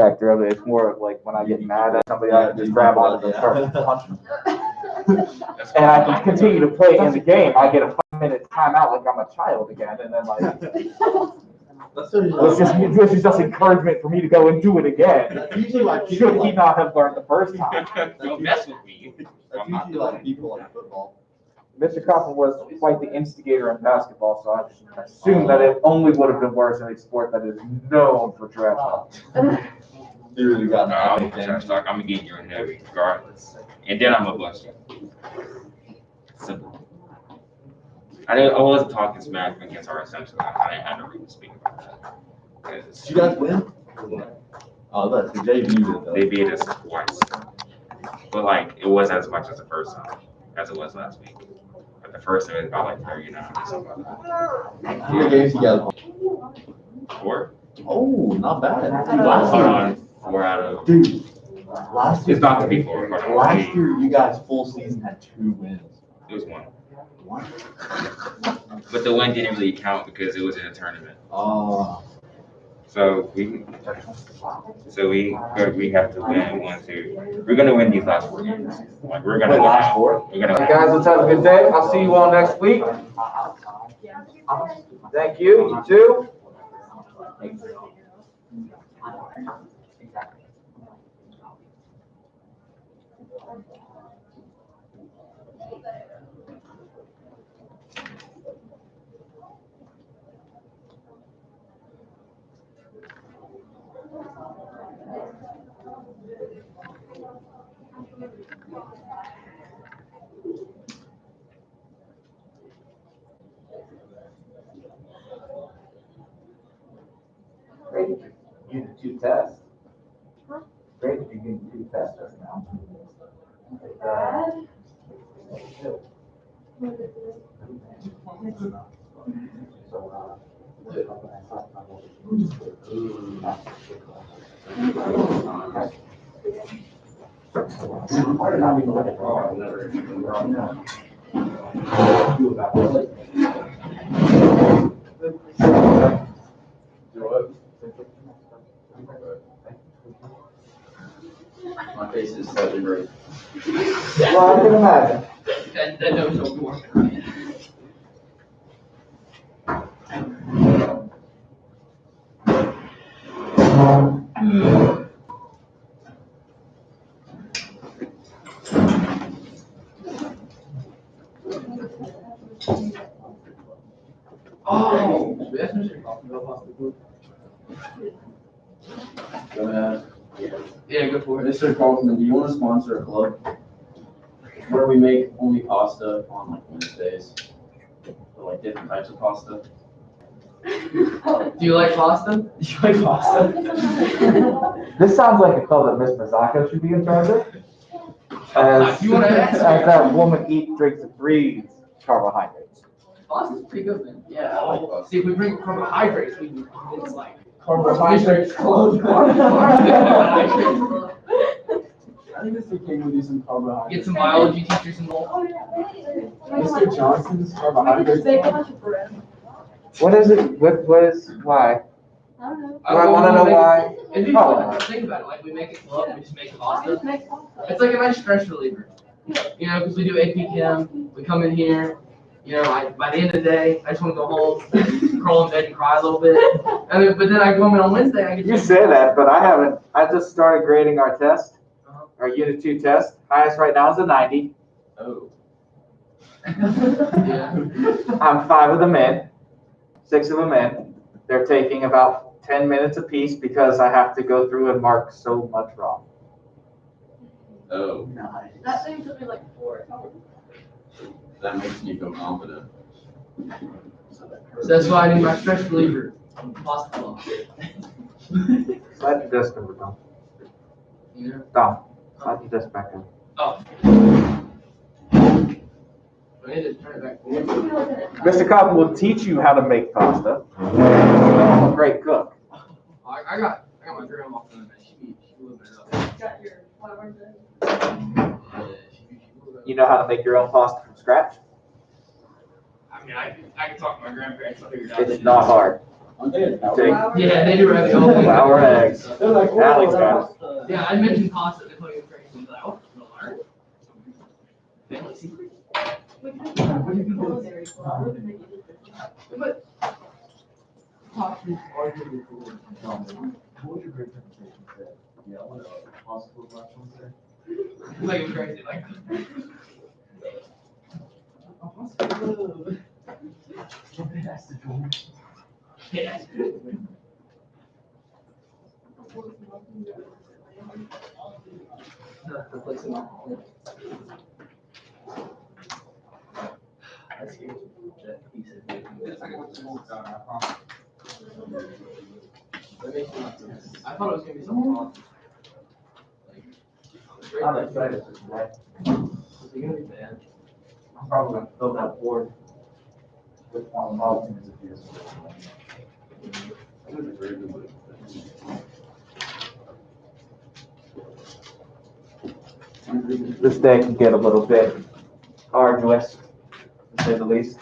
factor of it. It's more of like when I get mad at somebody, I just grab onto them and start punching. And I can continue to play in the game. I get a 5-minute timeout like I'm a child again, and then like this is just encouragement for me to go and do it again. That's usually like Should he not have learned the first time? Don't mess with me. That's usually like people like football. Mr. Kaufman was quite the instigator in basketball, so I assume that it only would have been worse in a sport that is known for trash talk. You really got I'm trash talk. I'm gonna get you in there regardless, and then I'm gonna bust you. Simple. I wasn't talking smack against our assumption. I didn't have no reason to speak about that. Did you guys win? Oh, that's the JV did though. They beat us twice, but like it wasn't as much as the first time as it was last week. But the first time it was about like 39 or something like that. How many games you guys won? 4? Oh, not bad. Hold on, 4 out of. Dude, last year. It's about to be 4. Last year, you guys full season had 2 wins. It was 1. What? But the win didn't really count because it was in a tournament. Oh. So we have to win 1, 2. We're gonna win these last 4 games. Like we're gonna Last 4. We're gonna. All right, guys, let's have a good day. I'll see you all next week. Thank you. You too. Great, you did 2 tests. Great, you did 2 tests just now. My face is slightly red. Well, I can imagine. That don't show more. Oh, that's Mr. Kaufman. Go ahead. Yeah, go for it. Mr. Kaufman, do you want to sponsor a club where we make only pasta on like Wednesdays? For like different types of pasta. Do you like pasta? Do you like pasta? This sounds like a club that Miss Mazzocco should be in charge of. As, You wanna ask her? as that woman drinks and breathes carbohydrates. Pasta's pretty good, man. Yeah, I like pasta. See, if we bring carbohydrates, it's like Carbohydrates club. Carbohydrates. I think Mr. King would do some carbohydrates. Get some biology teachers involved. Mr. Johnson's carbohydrates. What is it? What is, why? I don't know. Do I wanna know why? It'd be fun. Think about it. Like we make a club, we just make pasta. It's like a nice stress reliever. You know, because we do AP Chem, we come in here, you know, by the end of the day, I just want to go home, crawl in bed and cry a little bit. But then I go home on Wednesday, I get You say that, but I haven't. I just started grading our test, our Unit 2 test. Highest right now is a 90. Oh. Yeah. I'm 5 of them in, 6 of them in. They're taking about 10 minutes apiece because I have to go through and mark so much wrong. Oh. That thing took me like 4 hours. That makes me feel confident. So that's why I need my stress reliever. Pasta club. Slide the desk over, Tom. Yeah. Tom, slide the desk back in. Oh. I need to turn it back. Mr. Cobb will teach you how to make pasta. I'm a great cook. I got my grandma from that. She whipped it up. Got your flour done. Yeah, she whipped it up. You know how to make your own pasta from scratch? I mean, I can talk to my grandparents. I'll figure it out. It's not hard. Yeah, they do ravioli. Flour eggs. They're like, Alex got Yeah, I mentioned pasta. They thought you were crazy. Like, oh, you wanna learn? Family secret? But pasta is arguably cooler than ramen. What was your great presentation say? Yeah, what possible last one say? Like, you're crazy. Like, yeah. The place in That's huge. That piece of bacon. That makes me, I thought it was gonna be something wrong. I'm excited for today. Is it gonna be bad? I'm probably gonna fill that board with one of my things if you. This day can get a little bit arduous, to say the least.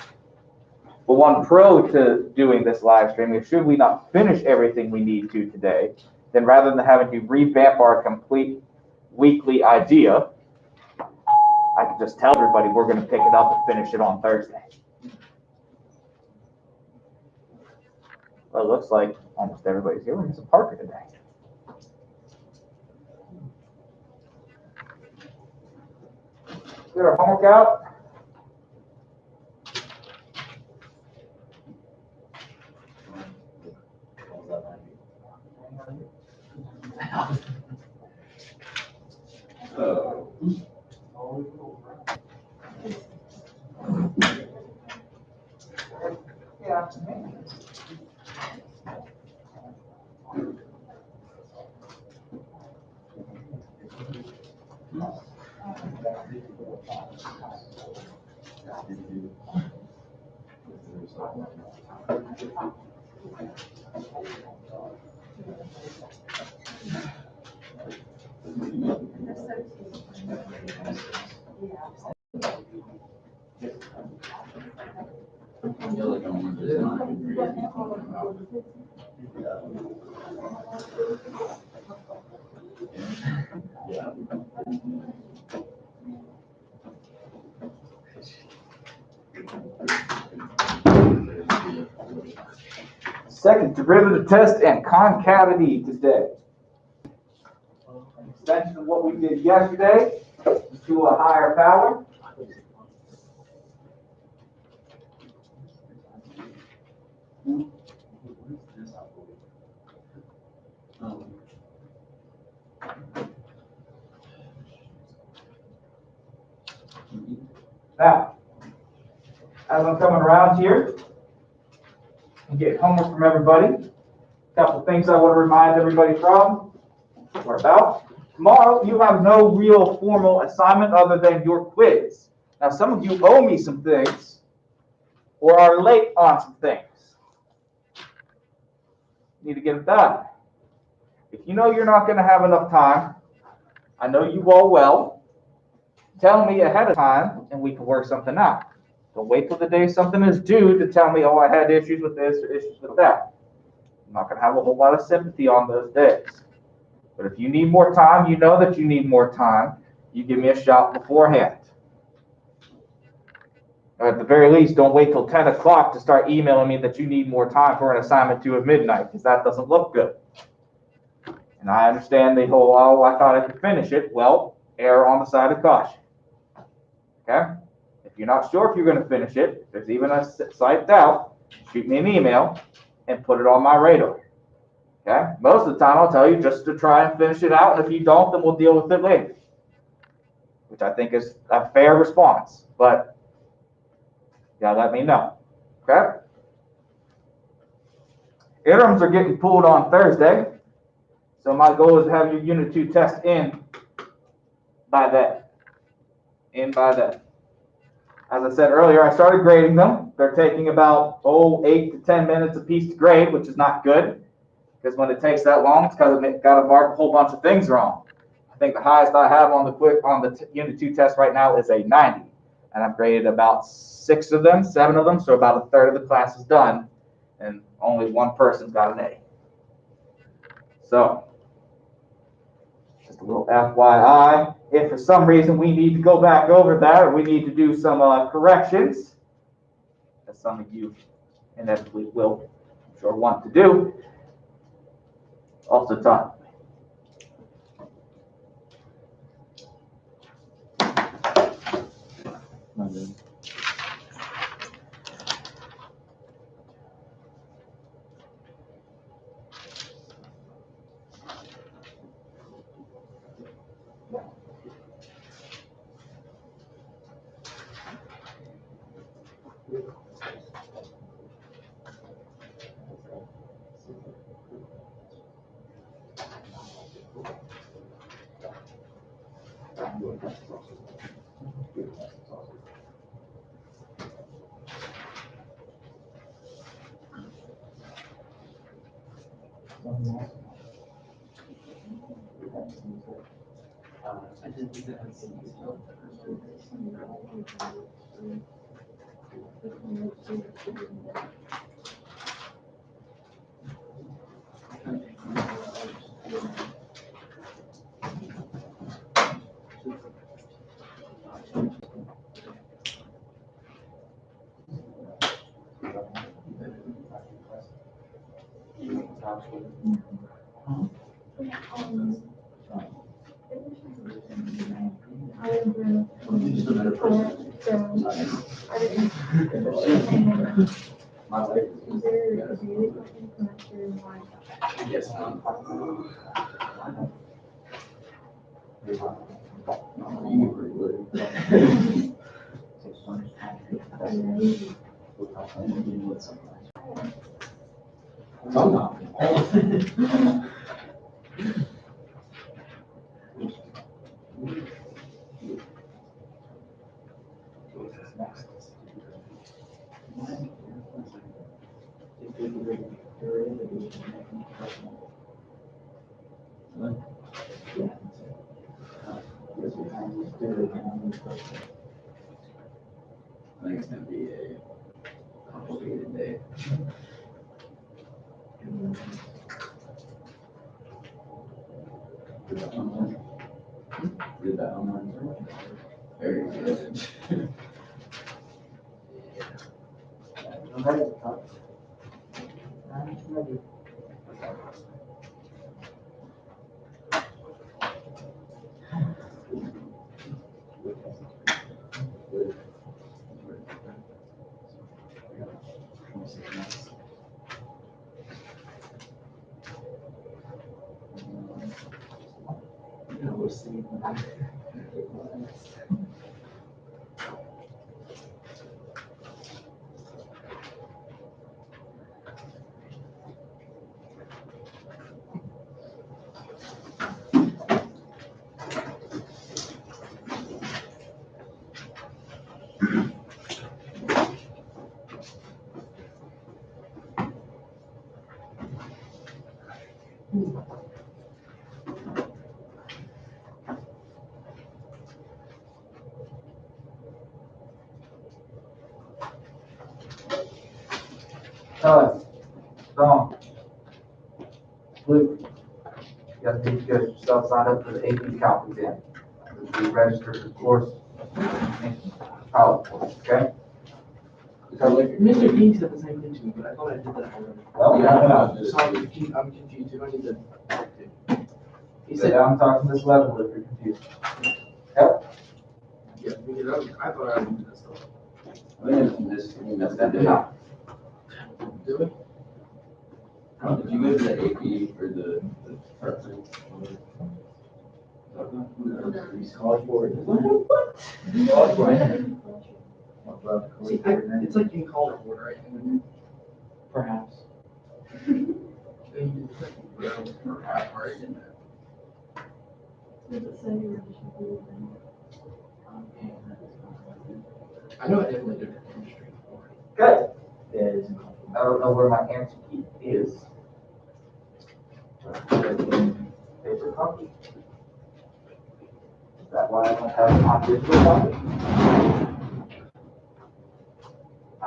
But one pro to doing this live stream is should we not finish everything we need to today, then rather than having to revamp our complete weekly idea, I can just tell everybody we're going to pick it up and finish it on Thursday. Well, it looks like almost everybody's here. We're missing Parker today. Get our homework out. Yeah. I feel like I'm just not even ready to be talking about. Yeah. Second derivative test and concavity today. Extension of what we did yesterday to a higher power. Now, as I'm coming around here and get homework from everybody, a couple things I want to remind everybody from or about. Tomorrow, you have no real formal assignment other than your quiz. Now, some of you owe me some things or are late on some things. You need to get it done. If you know you're not going to have enough time, I know you all well, tell me ahead of time and we can work something out. Don't wait till the day something is due to tell me, oh, I had issues with this or issues with that. I'm not going to have a whole lot of sympathy on those days. But if you need more time, you know that you need more time, you give me a shout beforehand. Or at the very least, don't wait till 10 o'clock to start emailing me that you need more time for an assignment due at midnight, because that doesn't look good. And I understand the whole, oh, I thought I could finish it. Well, err on the side of caution. Okay? If you're not sure if you're going to finish it, if there's even a slight doubt, shoot me an email and put it on my radar. Okay? Most of the time, I'll tell you just to try and finish it out, and if you don't, then we'll deal with it later. Which I think is a fair response, but you gotta let me know. Okay? Interims are getting pulled on Thursday, so my goal is to have your Unit 2 test in by then. As I said earlier, I started grading them. They're taking about 8 to 10 minutes a piece to grade, which is not good. Because when it takes that long, it's because it got to mark a whole bunch of things wrong. I think the highest I have on the Unit 2 test right now is a 90. And I've graded about 7 of them, so about a third of the class is done. And Only one person's got an A. So, just a little FYI, if for some reason we need to go back over that, or we need to do some corrections, as some of you inevitably will, I'm sure, want to do, also time. Yes. I think it's gonna be a complicated day. Did that online? Very good. Tom, Luke, you guys need to get yourself signed up for the AP Calc exam. Be registered, of course, in college, okay? Mr. King said the same thing to me, but I thought I did that already. Well, Yeah. So I'm confused, who do I need to talk to? He sit said, down, talk to this level if you're confused. Yep. yeah, because I thought I did that stuff. I think this, that's that day. No. Do we? Did you go to the AP for the prep thing? College board. College board. See, it's like in college board, right? And Perhaps. then you just like, for half, right? Does it say your initial? I know I definitely did it in chemistry before. Good. Yeah, it is in college. I don't know where my answer key is. Paper copy. Is that why I don't have it on digital copy?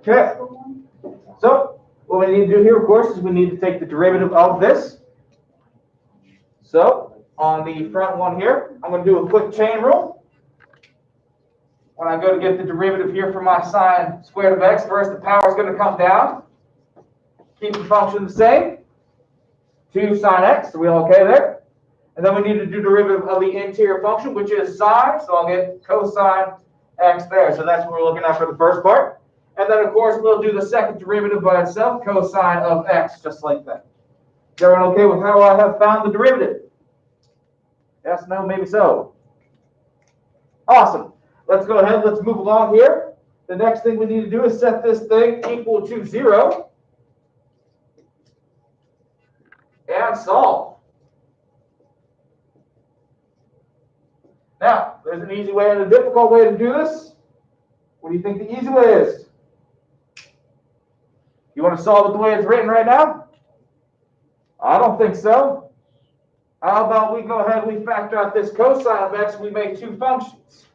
Okay. So what we need to do here, of course, is we need to take the derivative of this. So on the front one here, I'm going to do a quick chain rule. When I go to get the derivative here for my sine squared of x, first the power is going to come down. Keep the function the same. 2 sine x, are we okay there? And then we need to do derivative of the interior function, which is sine, so I'll get cosine x there. So that's what we're looking at for the first part. And then, of course, we'll do the second derivative by itself, cosine of x, just like that. Is everyone okay with how I have found the derivative? Yes, no, maybe so. Awesome. Let's go ahead, let's move along here. The next thing we need to do is set this thing equal to 0 and solve. Now, there's an easy way and a difficult way to do this. What do you think the easy way is? You want to solve it the way it's written right now? I don't think so. How about we go ahead and we factor out this cosine of x, we make 2 functions.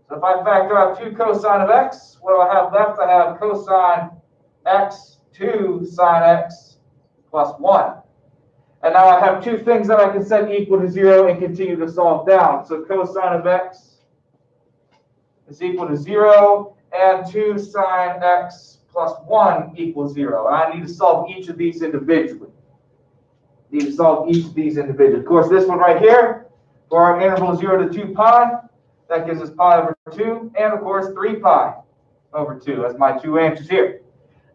So if I factor out 2 cosine of x, what do I have left? I have cosine x 2 sine x plus 1. And now I have 2 things that I can set equal to 0 and continue to solve down. So cosine of x is equal to 0 and 2 sine x plus 1 equals 0. And I need to solve each of these individually. Of course, this one right here, for our interval 0 to 2 pi, that gives us pi over 2, and of course 3 pi over 2 as my 2 answers here.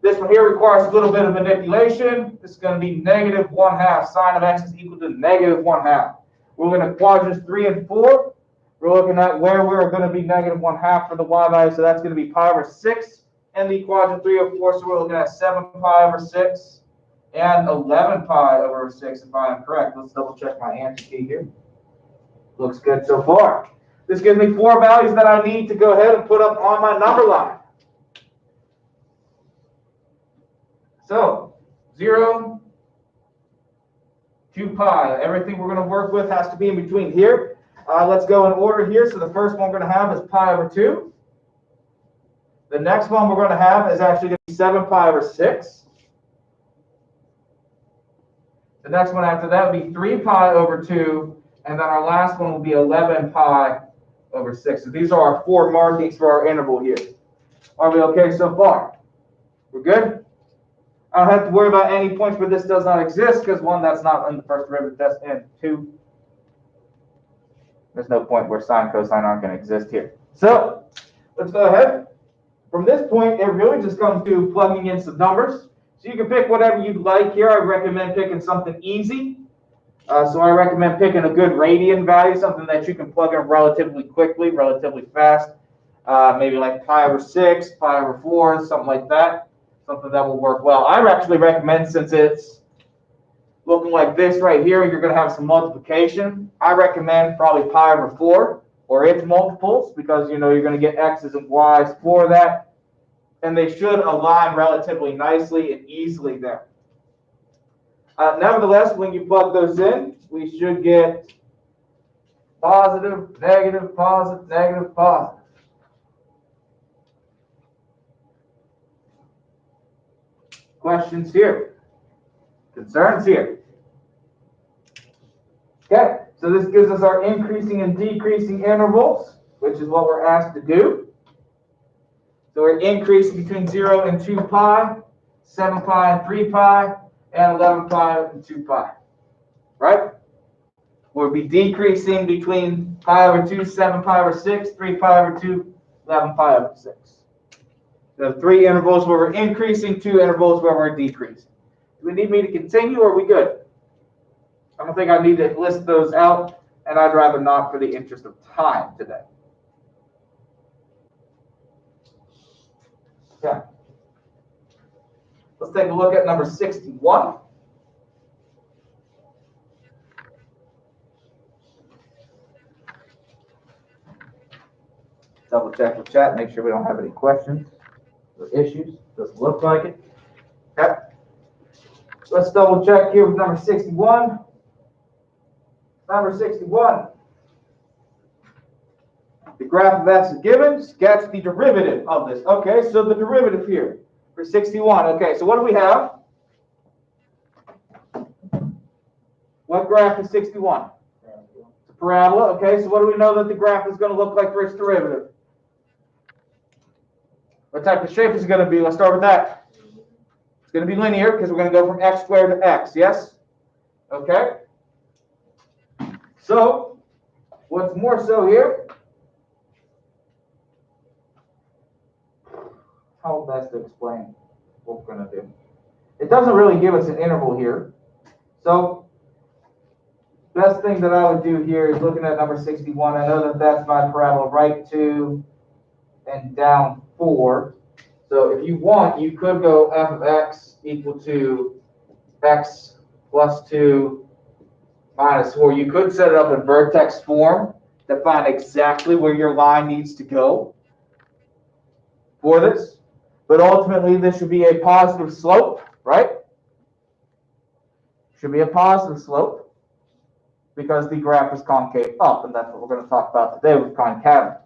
This one here requires a little bit of manipulation. This is going to be negative 1/2. Sine of x is equal to negative 1/2. We're looking at quadrants 3 and 4. We're looking at where we're going to be negative 1/2 for the y value, so that's going to be pi over 6 in the quadrant 3 or 4, so we're looking at 7 pi over 6. And 11 pi over 6, if I am correct. Let's double check my answer key here. Looks good so far. This gives me 4 values that I need to go ahead and put up on my number line. So, 0, 2 pi. Everything we're going to work with has to be in between here. Let's go in order here. So the first one we're going to have is pi over 2. The next one we're going to have is actually going to be 7 pi over 6. The next one after that will be 3 pi over 2, and then our last one will be 11 pi over 6. So these are our 4 markings for our interval here. Are we okay so far? We're good? I don't have to worry about any points where this does not exist, because 1, that's not in the first derivative test, and 2, there's no point where sine, cosine aren't going to exist here. So let's go ahead. From this point, it really just comes to plugging in some numbers. So you can pick whatever you'd like here. I recommend picking something easy. So I recommend picking a good radian value, something that you can plug in relatively quickly, relatively fast. Maybe like pi over 6, pi over 4, something like that. Something that will work well. I actually recommend, since it's looking like this right here, you're going to have some multiplication. I recommend probably pi over 4 or its multiples, because you're going to get x's and y's for that. And they should align relatively nicely and easily there. Nevertheless, when you plug those in, we should get positive, negative, positive, negative, positive. Questions here? Concerns here? Okay, so this gives us our increasing and decreasing intervals, which is what we're asked to do. So we're increasing between 0 and 2 pi, 7 pi and 3 pi, and 11 pi and 2 pi. Right? We'll be decreasing between pi over 2, 7 pi over 6, 3 pi over 2, 11 pi over 6. So 3 intervals where we're increasing, 2 intervals where we're decreasing. Do we need me to continue, or are we good? I don't think I need to list those out, and I'd rather not for the interest of time today. Yeah. Let's take a look at number 61. Double check the chat, make sure we don't have any questions or issues. Doesn't look like it. Okay. Let's double check here with number 61. Number 61. The graph of x is given, sketch the derivative of this. Okay, so the derivative here for 61. Okay, so what do we have? What graph is 61? It's a parabola. Okay, so what do we know that the graph is going to look like for its derivative? What type of shape is it going to be? Let's start with that. It's going to be linear because we're going to go from x squared to x, yes? Okay. So, what's more so here? How best to explain what we're going to do? It doesn't really give us an interval here. So, best thing that I would do here is looking at number 61. I know that that's my parabola right 2 and down 4. So if you want, you could go f of x equal to x plus 2 minus 4. You could set it up in vertex form to find exactly where your line needs to go for this. But ultimately, this should be a positive slope, right? Should be a positive slope because the graph is concave up, and that's what we're going to talk about today with concavity.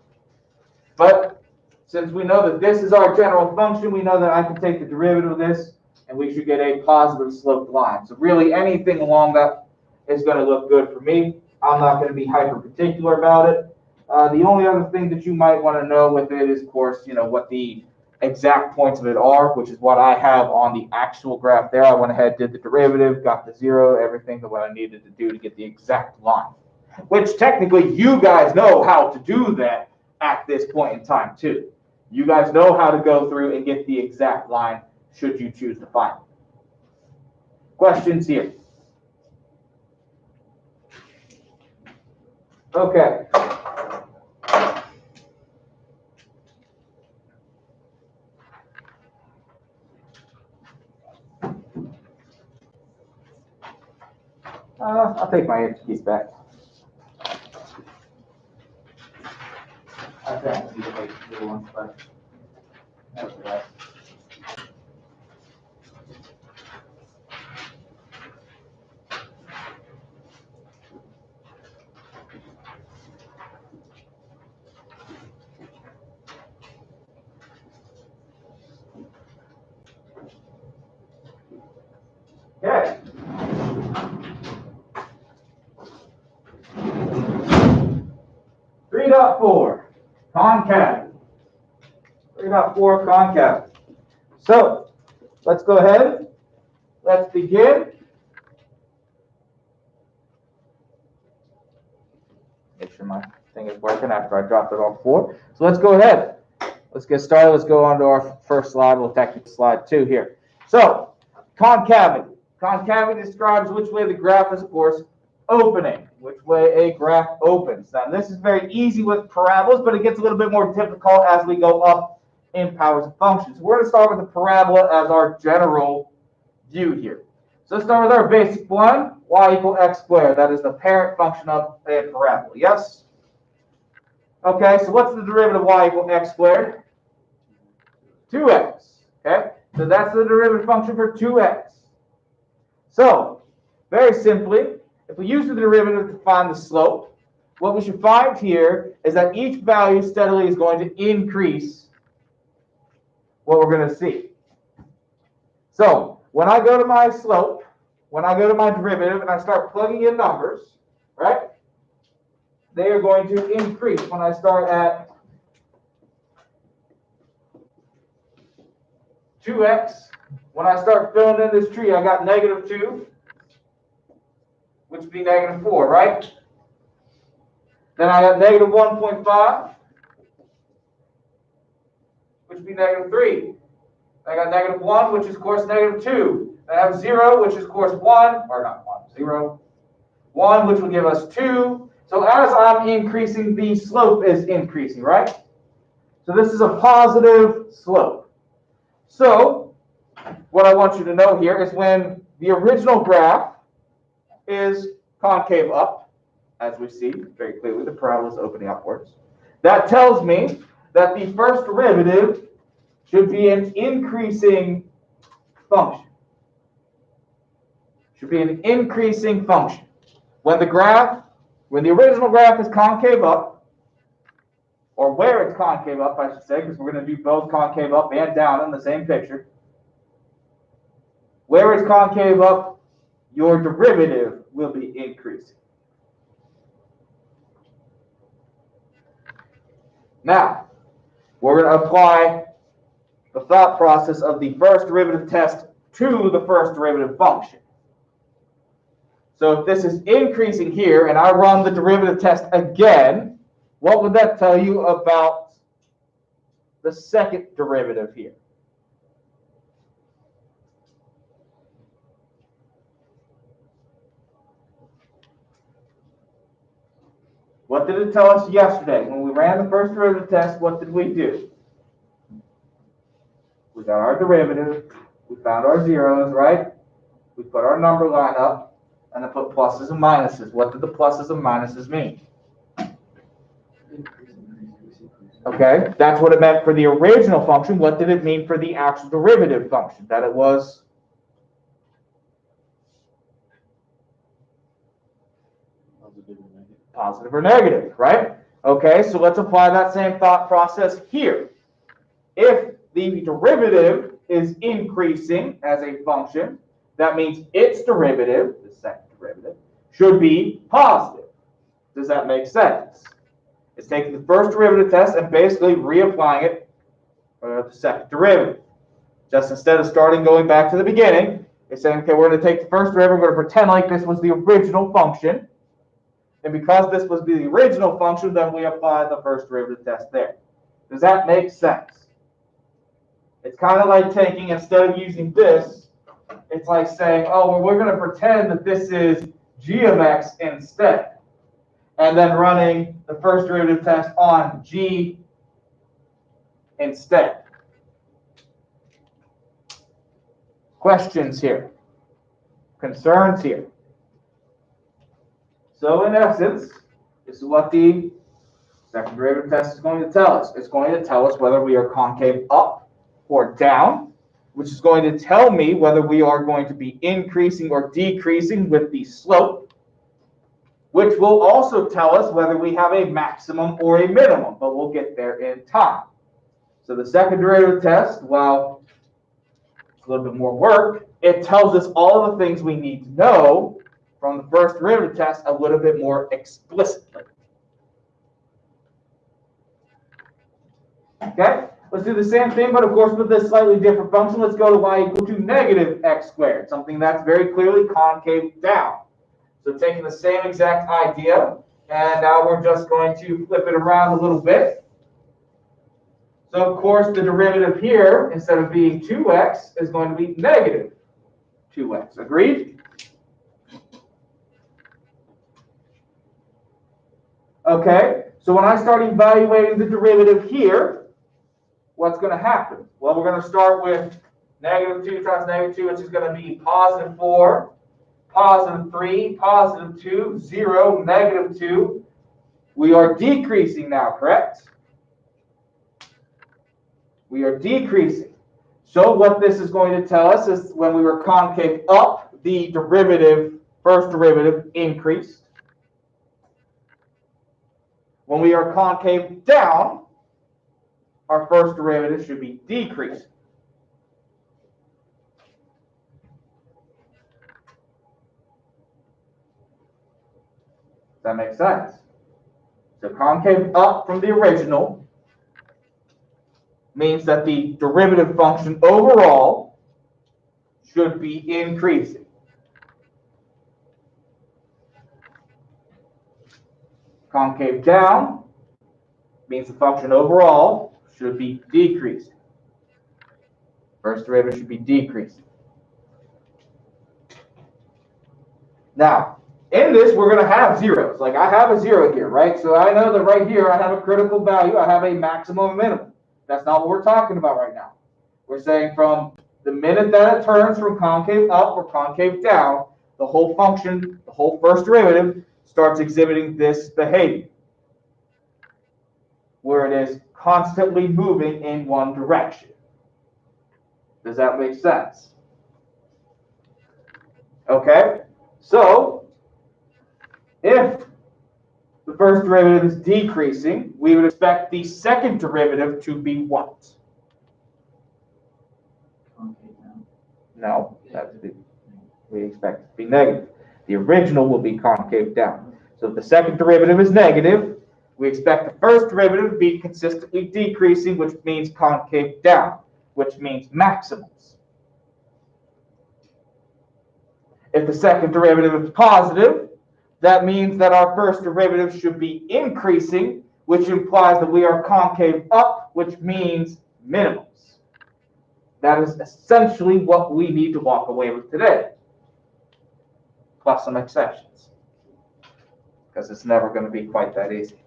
But since we know that this is our general function, we know that I can take the derivative of this, and we should get a positive sloped line. So really anything along that is going to look good for me. I'm not going to be hyper particular about it. The only other thing that you might want to know with it is, of course, what the exact points of it are, which is what I have on the actual graph there. I went ahead, did the derivative, got the 0, everything that what I needed to do to get the exact line. Which technically you guys know how to do that at this point in time too. You guys know how to go through and get the exact line should you choose to find it. Questions here? Okay. I'll take my answer keys back. I think I'll make the other ones, but that's all right. Okay. Three dot 4 concavity. 3.4 concavity. So let's go ahead. Let's begin. Make sure my thing is working after I dropped it off 4. So let's go ahead. Let's get started. Let's go on to our first slide. We'll take slide 2 here. So concavity. Concavity describes which way the graph is, of course, opening, which way a graph opens. Now, this is very easy with parabolas, but it gets a little bit more difficult as we go up in powers of functions. We're going to start with the parabola as our general view here. So let's start with our basic one, y equal x squared. That is the parent function of a parabola, yes? Okay, so what's the derivative of y equal x squared? 2x, okay? So that's the derivative function for 2x. So, very simply, if we use the derivative to find the slope, what we should find here is that each value steadily is going to increase what we're going to see. So, when I go to my slope, when I go to my derivative and I start plugging in numbers, right, they are going to increase when I start at 2x. When I start filling in this tree, I got -2, which would be -4, right? Then I got -1.5, which would be -3. I got -1, which is, of course, -2. I have 0, which is, of course, 1, or not 1, 0. 1, which will give us 2. So as I'm increasing, the slope is increasing, right? So this is a positive slope. So what I want you to know here is when the original graph is concave up, as we see very clearly, the parabola is opening upwards. That tells me that the first derivative should be an increasing function. Should be an increasing function. When the original graph is concave up, or where it's concave up, I should say, because we're going to do both concave up and down in the same picture. Where it's concave up, your derivative will be increasing. Now, we're going to apply the thought process of the first derivative test to the first derivative function. So if this is increasing here and I run the derivative test again, what would that tell you about the second derivative here? What did it tell us yesterday? When we ran the first derivative test, what did we do? We got our derivative, we found our zeros, right? We put our number line up, and then put pluses and minuses. What did the pluses and minuses mean? Okay, that's what it meant for the original function. What did it mean for the actual derivative function? That it was positive or negative, right? Okay, so let's apply that same thought process here. If the derivative is increasing as a function, that means its derivative, the second derivative, should be positive. Does that make sense? It's taking the first derivative test and basically reapplying it for the second derivative. Just instead of going back to the beginning, it's saying, okay, we're going to take the first derivative, we're going to pretend like this was the original function. And because this was the original function, then we apply the first derivative test there. Does that make sense? It's kind of like taking, instead of using this, it's like saying, oh, well, we're going to pretend that this is g of x instead. And then running the first derivative test on g instead. Questions here? Concerns here? So in essence, this is what the second derivative test is going to tell us. It's going to tell us whether we are concave up or down, which is going to tell me whether we are going to be increasing or decreasing with the slope, which will also tell us whether we have a maximum or a minimum, but we'll get there in time. So the second derivative test, while it's a little bit more work, it tells us all of the things we need to know from the first derivative test a little bit more explicitly. Okay, let's do the same thing, but of course with this slightly different function. Let's go to y equal to negative x squared, something that's very clearly concave down. So taking the same exact idea, and now we're just going to flip it around a little bit. So of course the derivative here, instead of being 2x, is going to be negative 2x. Agreed? Okay, so when I start evaluating the derivative here, what's going to happen? Well, we're going to start with negative 2 times negative 2, which is going to be positive 4, positive 3, positive 2, 0, negative 2. We are decreasing now, correct? We are decreasing. So what this is going to tell us is when we were concave up, the derivative, first derivative, increased. When we are concave down, our first derivative should be decreasing. Does that make sense? So concave up from the original means that the derivative function overall should be increasing. Concave down means the function overall should be decreasing. First derivative should be decreasing. Now, in this, we're going to have zeros. Like I have a 0 here, right? So I know that right here I have a critical value. I have a maximum and minimum. That's not what we're talking about right now. We're saying from the minute that it turns from concave up or concave down, the whole function, the whole first derivative, starts exhibiting this behavior, where it is constantly moving in one direction. Does that make sense? Okay, so if the first derivative is decreasing, we would expect the second derivative to be what? Concave down. No, we expect it to be negative. The original will be concave down. So if the second derivative is negative, we expect the first derivative to be consistently decreasing, which means concave down, which means maximums. If the second derivative is positive, that means that our first derivative should be increasing, which implies that we are concave up, which means minimums. That is essentially what we need to walk away with today, plus some exceptions, because it's never going to be quite that easy.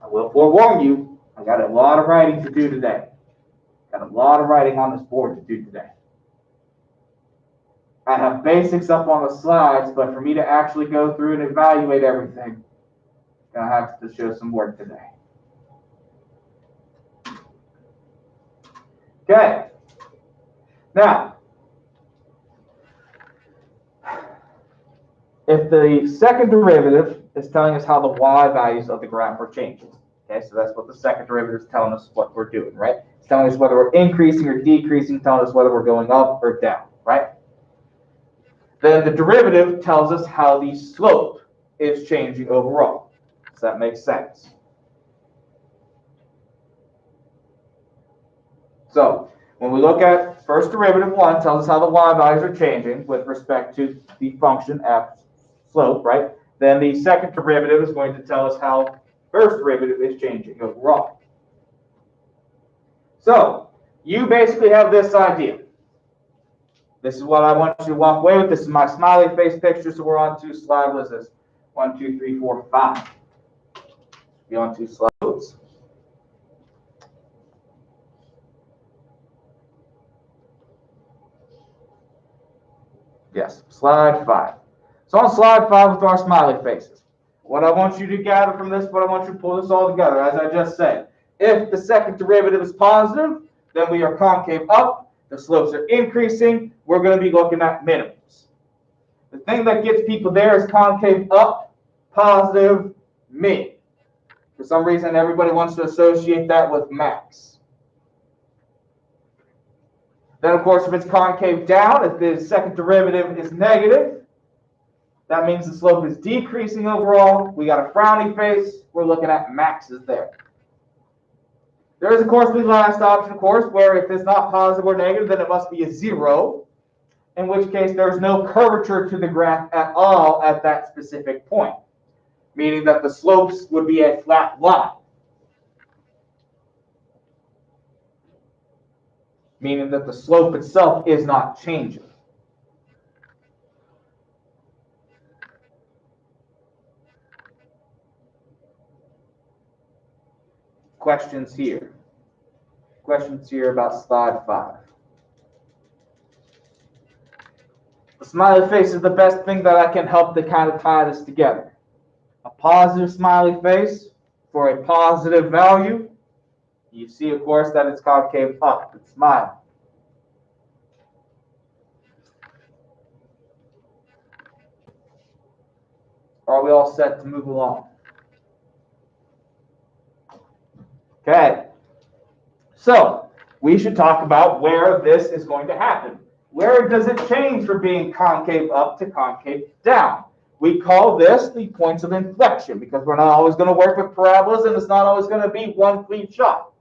I will forewarn you, I got a lot of writing to do today. Got a lot of writing on this board to do today. I have basics up on the slides, but for me to actually go through and evaluate everything, I'm going to have to show some work today. Okay. Now, if the second derivative is telling us how the y values of the graph are changing, okay, so that's what the second derivative is telling us what we're doing, right? It's telling us whether we're increasing or decreasing, telling us whether we're going up or down, right? Then the derivative tells us how the slope is changing overall. Does that make sense? So when we look at first derivative 1, tells us how the y values are changing with respect to the function f slope, right? Then the second derivative is going to tell us how first derivative is changing overall. So you basically have this idea. This is what I want you to walk away with. This is my smiley face picture. So we're on to slide, what is this? 1, 2, 3, 4, 5. Be on to slides. Yes, slide 5. So on slide 5 with our smiley faces. What I want you to gather from this, what I want you to pull this all together, as I just said. If the second derivative is positive, then we are concave up. The slopes are increasing. We're going to be looking at minimums. The thing that gets people there is concave up, positive, min. For some reason, everybody wants to associate that with max. Then, of course, if it's concave down, if the second derivative is negative, that means the slope is decreasing overall. We got a frowny face. We're looking at maxes there. There is, of course, the last option, of course, where if it's not positive or negative, then it must be a 0, in which case there's no curvature to the graph at all at that specific point, meaning that the slopes would be a flat line, meaning that the slope itself is not changing. Questions here? Questions here about slide 5? The smiley face is the best thing that I can help to kind of tie this together. A positive smiley face for a positive value. You see, of course, that it's concave up. It's smiling. Are we all set to move along? Okay. So we should talk about where this is going to happen. Where does it change from being concave up to concave down? We call this the points of inflection because we're not always going to work with parabolas and it's not always going to be one clean shot.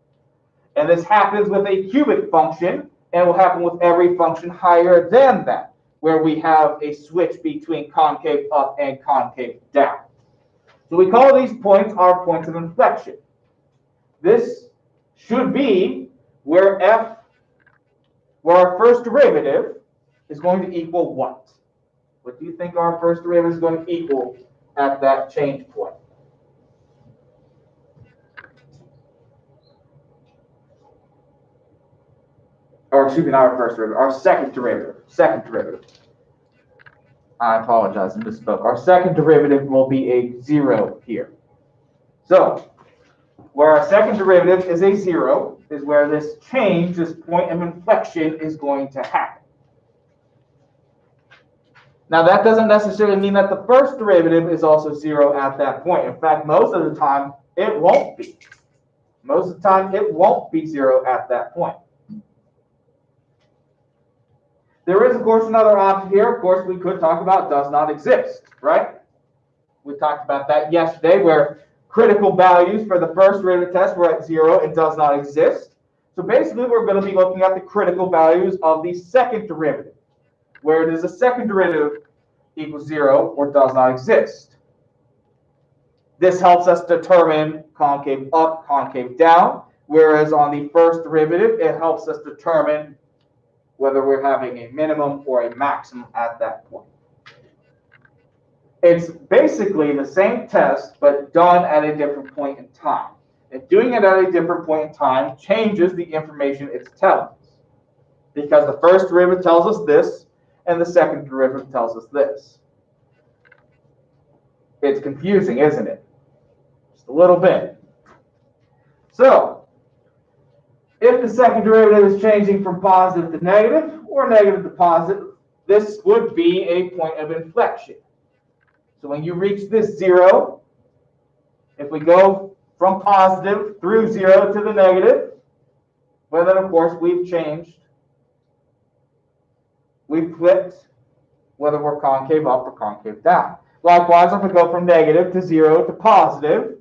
And this happens with a cubic function and will happen with every function higher than that, where we have a switch between concave up and concave down. So we call these points our points of inflection. This should be where our first derivative is going to equal what? What do you think our first derivative is going to equal at that change point? Or excuse me, not our first derivative, our second derivative. Second derivative. I apologize, I misspoke. Our second derivative will be a 0 here. So, where our second derivative is a 0 is where this change, this point of inflection, is going to happen. Now, that doesn't necessarily mean that the first derivative is also 0 at that point. In fact, most of the time, it won't be. Most of the time, it won't be 0 at that point. There is, of course, another option here. Of course, we could talk about does not exist, right? We talked about that yesterday, where critical values for the first derivative test were at 0 and does not exist. So basically, we're going to be looking at the critical values of the second derivative, where it is the second derivative equals 0 or does not exist. This helps us determine concave up, concave down, whereas on the first derivative, it helps us determine whether we're having a minimum or a maximum at that point. It's basically the same test, but done at a different point in time. And doing it at a different point in time changes the information it's telling us. Because the first derivative tells us this, and the second derivative tells us this. It's confusing, isn't it? Just a little bit. So, if the second derivative is changing from positive to negative, or negative to positive, this would be a point of inflection. So when you reach this 0, if we go from positive through 0 to the negative, well then of course we've changed. We've flipped whether we're concave up or concave down. Likewise, if we go from negative to 0 to positive,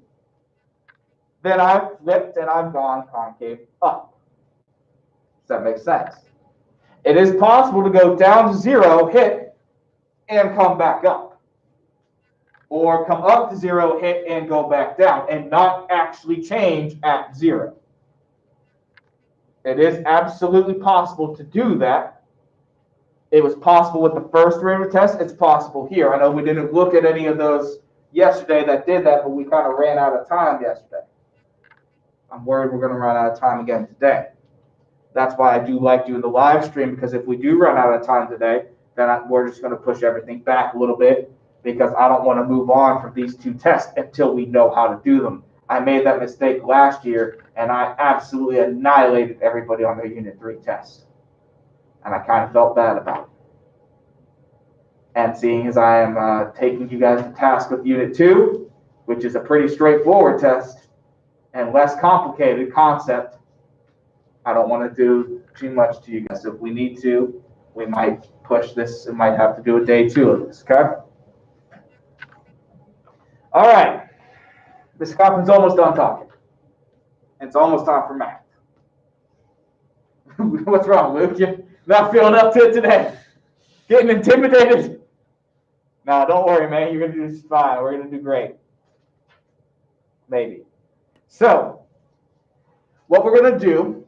then I've flipped and I've gone concave up. Does that make sense? It is possible to go down to 0, hit, and come back up. Or come up to 0, hit, and go back down, and not actually change at 0. It is absolutely possible to do that. It was possible with the first derivative test. It's possible here. I know we didn't look at any of those yesterday that did that, but we kind of ran out of time yesterday. I'm worried we're going to run out of time again today. That's why I do like doing the live stream, because if we do run out of time today, then we're just going to push everything back a little bit, because I don't want to move on from these two tests until we know how to do them. I made that mistake last year, and I absolutely annihilated everybody on their Unit 3 test. And I kind of felt bad about it. And seeing as I am taking you guys to task with Unit 2, which is a pretty straightforward test and less complicated concept, I don't want to do too much to you guys. So if we need to, we might push this and might have to do a day 2 of this, okay? All right. Mr. Kaufman's almost done talking. It's almost time for math. What's wrong, Luke? You're not feeling up to it today? Getting intimidated? No, don't worry, man. You're going to do just fine. We're going to do great. Maybe. So, what we're going to do,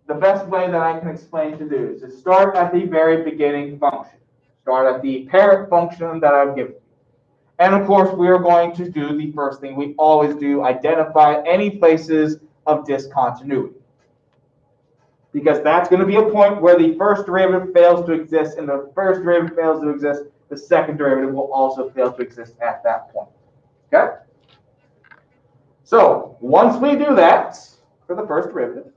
the best way that I can explain to do is to start at the very beginning function. Start at the parent function that I've given you. And of course, we are going to do the first thing we always do, identify any places of discontinuity. Because that's going to be a point where the first derivative fails to exist, and the first derivative fails to exist, the second derivative will also fail to exist at that point. Okay? So, once we do that for the first derivative,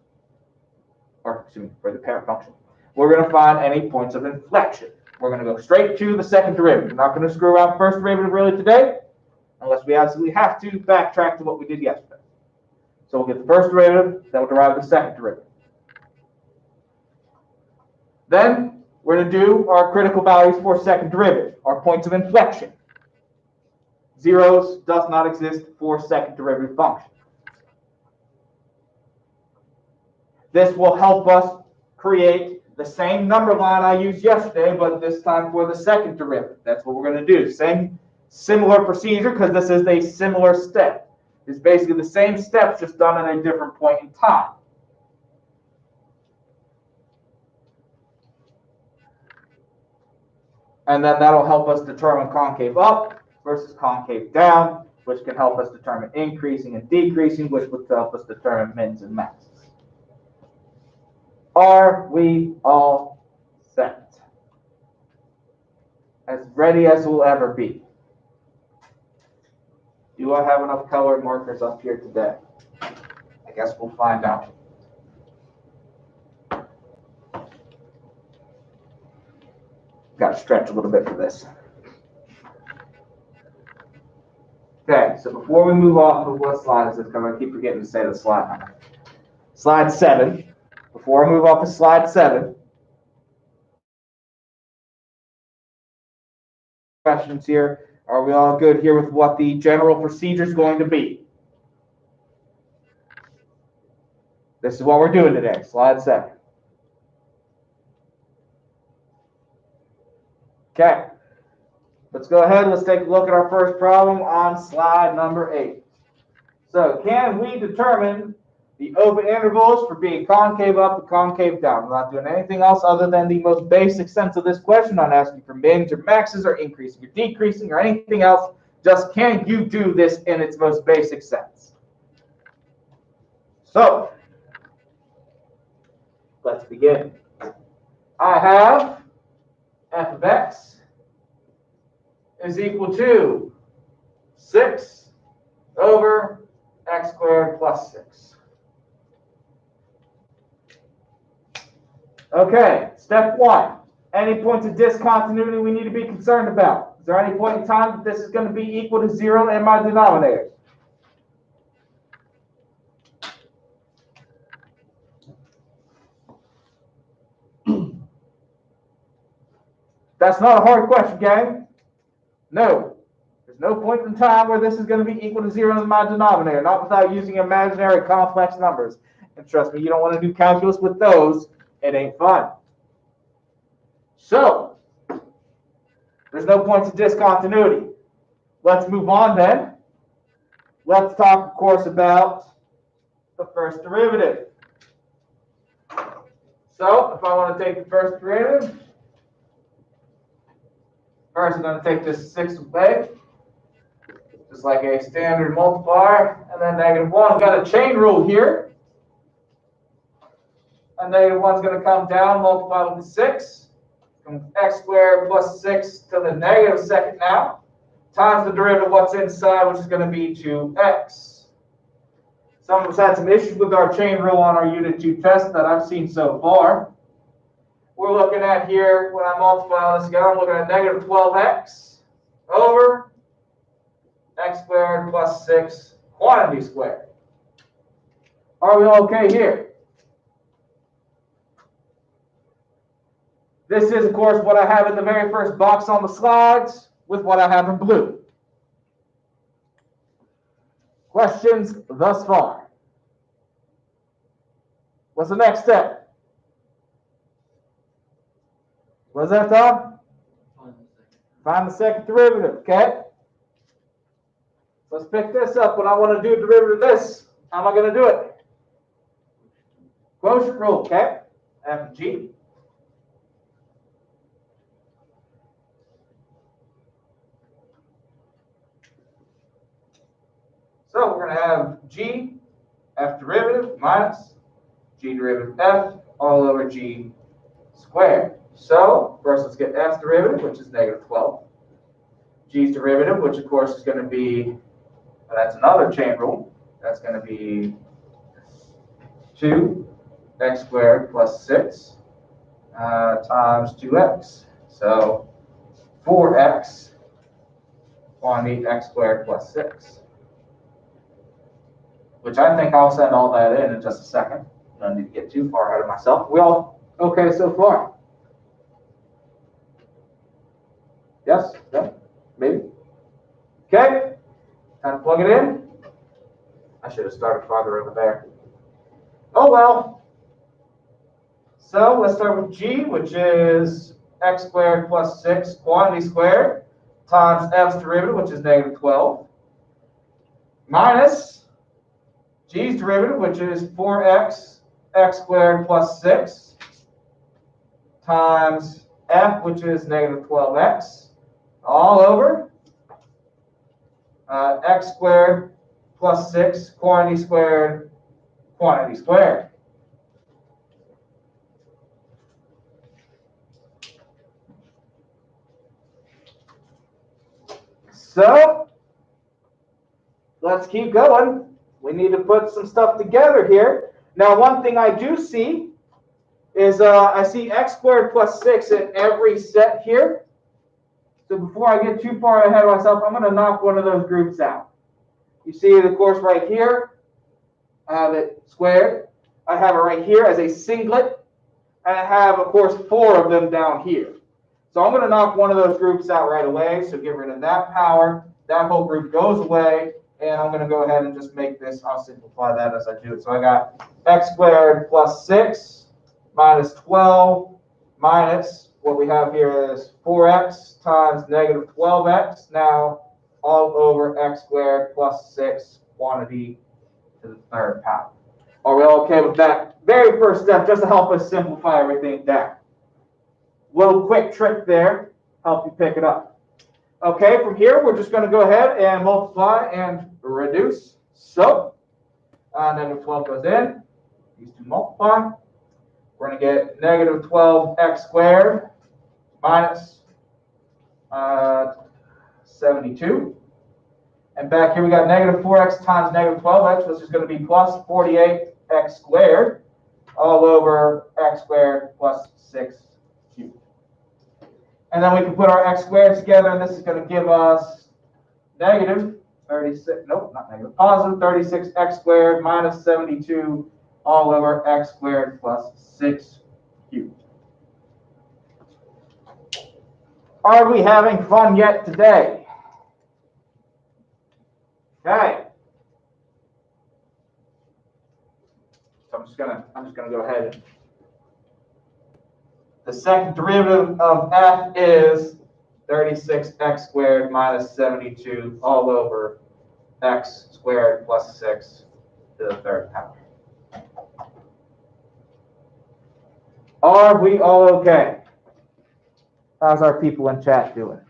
or excuse me, for the parent function, we're going to find any points of inflection. We're going to go straight to the second derivative. We're not going to screw around first derivative really today, unless we absolutely have to backtrack to what we did yesterday. So we'll get the first derivative, then we'll derive the second derivative. Then we're going to do our critical values for second derivative, our points of inflection. Zeros does not exist for second derivative function. This will help us create the same number line I used yesterday, but this time for the second derivative. That's what we're going to do. Similar procedure, because this is a similar step. It's basically the same steps, just done at a different point in time. And then that'll help us determine concave up versus concave down, which can help us determine increasing and decreasing, which would help us determine mins and maxes. Are we all set? As ready as we'll ever be. Do I have enough colored markers up here today? I guess we'll find out. Got to stretch a little bit for this. So before we move off of what slide is this, because I keep forgetting to say the slide number. Slide 7. Before I move off of slide 7, questions here. Are we all good here with what the general procedure is going to be? This is what we're doing today, slide 7. Okay, let's go ahead and let's take a look at our first problem on slide number 8. So can we determine the open intervals for being concave up and concave down? I'm not doing anything else other than the most basic sense of this question. I'm not asking for mins or maxes or increasing or decreasing or anything else. Just can you do this in its most basic sense? So let's begin. I have f of x is equal to 6 over x squared plus 6. Okay, step 1. Any points of discontinuity we need to be concerned about? Is there any point in time that this is going to be equal to 0 in my denominators? That's not a hard question, gang. No. There's no point in time where this is going to be equal to 0 in my denominator, not without using imaginary complex numbers. And trust me, you don't want to do calculus with those. It ain't fun. So, there's no points of discontinuity. Let's move on then. Let's talk, of course, about the first derivative. So, if I want to take the first derivative, first I'm going to take this 6 away, just like a standard multiplier, and then -1. I've got a chain rule here. And -1 is going to come down, multiplied with 6. From x squared plus 6 to the negative second now, times the derivative of what's inside, which is going to be 2x. Some of us had some issues with our chain rule on our Unit 2 test that I've seen so far. We're looking at here, when I multiply this again, I'm looking at negative 12x over x squared plus 6 quantity squared. Are we okay here? This is, of course, what I have in the very first box on the slides with what I have in blue. Questions thus far? What's the next step? What's that, Tom? Find the second derivative, okay? Let's pick this up. When I want to do a derivative of this, how am I going to do it? Quotient rule, okay? F and G. So we're going to have g, f derivative minus g derivative f all over g squared. So first let's get f derivative, which is -12. G's derivative, which of course is going to be, that's another chain rule. That's going to be 2x squared plus 6 times 2x. So 4x quantity x squared plus 6. Which I think I'll send all that in just a second. I don't need to get too far ahead of myself. We all okay so far? Yes? No? Maybe? Okay. Time to plug it in. I should have started farther over there. Oh well. So let's start with g, which is x squared plus 6 quantity squared times f's derivative, which is -12, minus g's derivative, which is 4x x squared plus 6 times f, which is -12x, all over x squared plus 6 quantity squared, quantity squared. So let's keep going. We need to put some stuff together here. Now, one thing I do see is I see x squared plus 6 in every set here. So before I get too far ahead of myself, I'm going to knock one of those groups out. You see it, of course, right here. I have it squared. I have it right here as a singlet. And I have, of course, 4 of them down here. So I'm going to knock one of those groups out right away. So get rid of that power. That whole group goes away. And I'm going to go ahead and just make this, I'll simplify that as I do it. So I got x squared plus 6 minus 12 minus what we have here is 4x times negative 12x. Now all over x squared plus 6 quantity to the 3rd power. Are we all okay with that very first step, just to help us simplify everything down? Little quick trick there, help you pick it up. Okay, from here, we're just going to go ahead and multiply and reduce. So, negative 12 goes in. These two multiply. We're going to get negative 12x squared minus 72. And back here we got negative 4x times negative 12x, which is going to be plus 48x squared, all over x squared plus 6 cubed. And then we can put our x squared together, and this is going to give us negative 36, nope, not negative, positive 36x squared minus 72 all over x squared plus 6 cubed. Are we having fun yet today? Okay. So I'm just gonna go ahead. The second derivative of f is 36x squared minus 72 all over x squared plus 6 to the 3rd power. Are we all okay? How's our people in chat doing?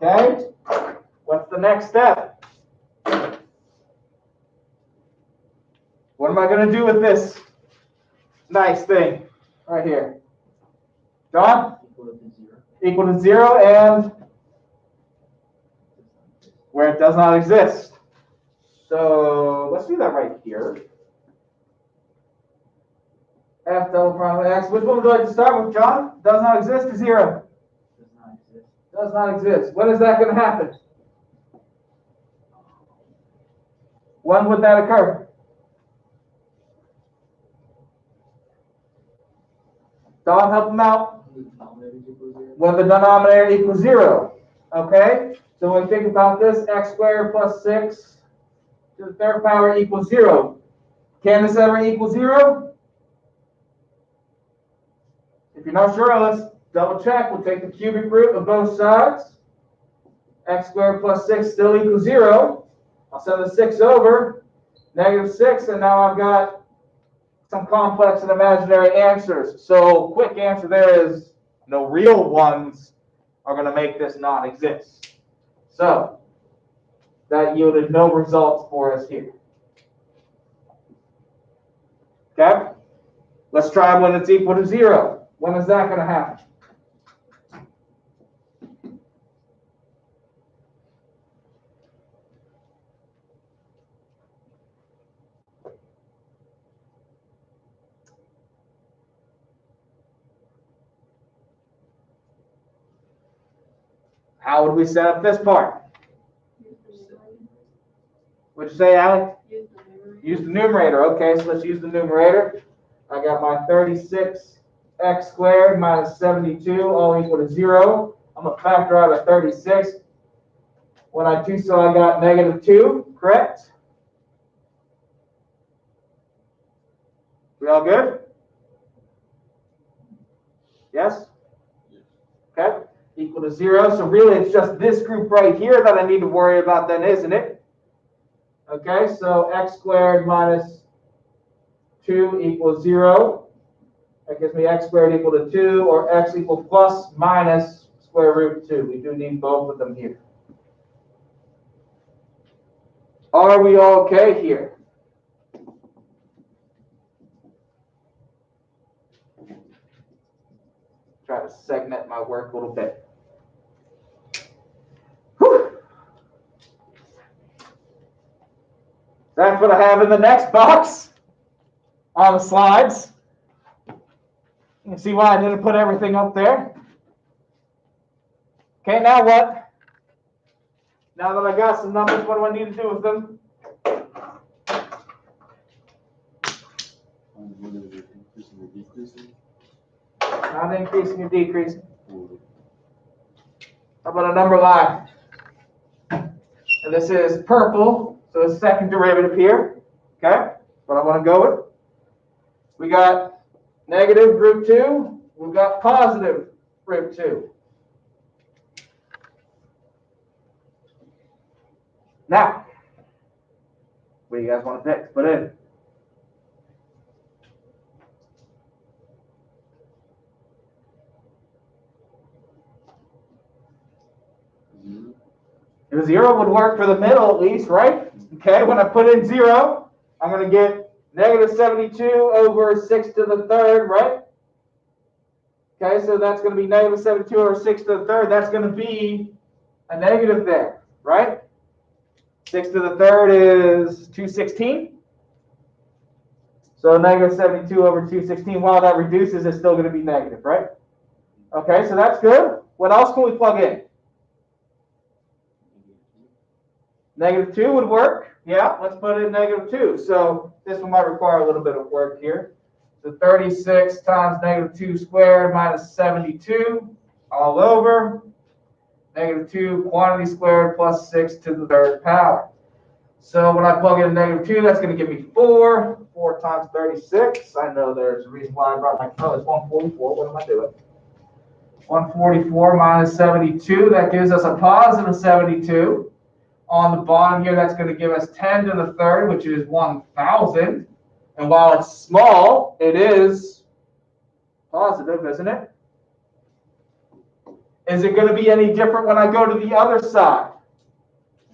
Okay, what's the next step? What am I going to do with this nice thing right here? John? Equal to 0 and where it does not exist. So let's do that right here. F double prime of x. Which one would you like to start with, John? Does not exist or 0? Does not exist. Does not exist. When is that going to happen? When would that occur? Don, help him out. When the denominator equals 0. Okay? So when we think about this, x squared plus 6 to the 3rd power equals 0. Can this ever equal 0? If you're not sure, let's double check. We'll take the cubic root of both sides. X squared plus 6 still equals 0. I'll send the 6 over. Negative 6, and now I've got some complex and imaginary answers. So quick answer there is no real ones are going to make this not exist. So that yielded no results for us here. Okay? Let's try when it's equal to 0. When is that going to happen? How would we set up this part? What'd you say, Alec? Use the numerator. Okay, so let's use the numerator. I got my 36x squared minus 72 all equal to 0. I'm going to factor out a 36. When I do so, I got negative 2, correct? We all good? Yes? Okay. Equal to 0. So really, it's just this group right here that I need to worry about then, isn't it? Okay, so x squared minus 2 equals 0. That gives me x squared equal to 2, or x equal plus minus square root 2. We do need both of them here. Are we all okay here? Try to segment my work a little bit. Whew. That's what I have in the next box on the slides. You can see why I didn't put everything up there. Okay, now what? Now that I got some numbers, what do I need to do with them? Whether they're increasing or decreasing. Not increasing or decreasing. How about a number line? And this is purple, so it's second derivative here. Okay, what I want to go with. We got negative root 2. We've got positive root 2. Now, what do you guys want to pick? Put in. The 0 would work for the middle at least, right? Okay, when I put in 0, I'm going to get negative 72 over 6 to the third, right? Okay, so that's going to be negative 72 over 6 to the third. That's going to be a negative there, right? 6 to the third is 216. So negative 72 over 216, while that reduces, it's still going to be negative, right? Okay, so that's good. What else can we plug in? Negative 2 would work. Yeah, let's put in negative 2. So this one might require a little bit of work here. So 36 times negative 2 squared minus 72 all over. Negative 2 quantity squared plus 6 to the third power. So when I plug in negative 2, that's going to give me 4. 4 times 36. I know there's a reason why I brought my phone. It's 144. What am I doing? 144 minus 72. That gives us a positive 72. On the bottom here, that's going to give us 10 to the third, which is 1,000. And while it's small, it is positive, isn't it? Is it going to be any different when I go to the other side?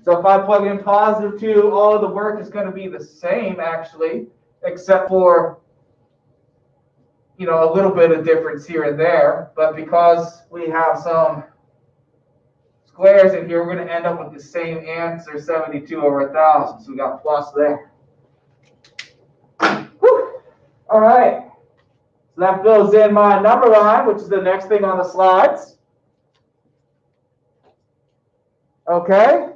So if I plug in positive 2, all of the work is going to be the same, actually, except for, a little bit of difference here and there. But because we have some squares in here, we're going to end up with the same answer, 72 over 1,000. So we got plus there. Whew. All right. So that fills in my number line, which is the next thing on the slides. Okay.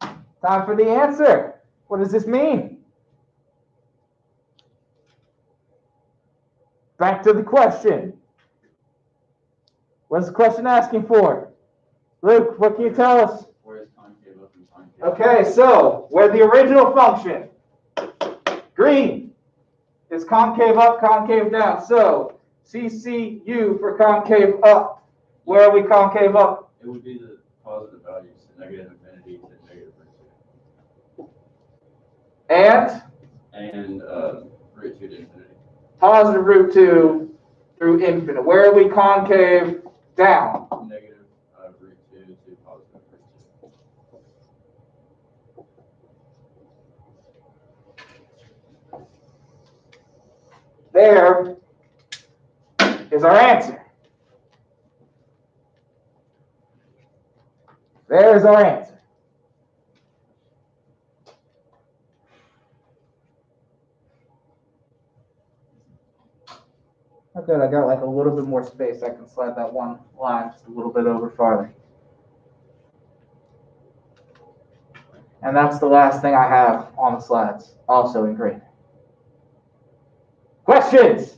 Time for the answer. What does this mean? Back to the question. What's the question asking for? Luke, what can you tell us? Where is concave up and concave? Okay, so where the original function, green, is concave up, concave down. So CCU for concave up. Where are we concave up? It would be the positive values, the negative infinity to negative root 2. And root 2 to infinity. Positive root 2 through infinite. Where are we concave down? Negative root 2 to positive root 2. There is our answer. There's our answer. Okay, I got like a little bit more space. I can slide that one line just a little bit over farther. And that's the last thing I have on the slides, also in green. Questions?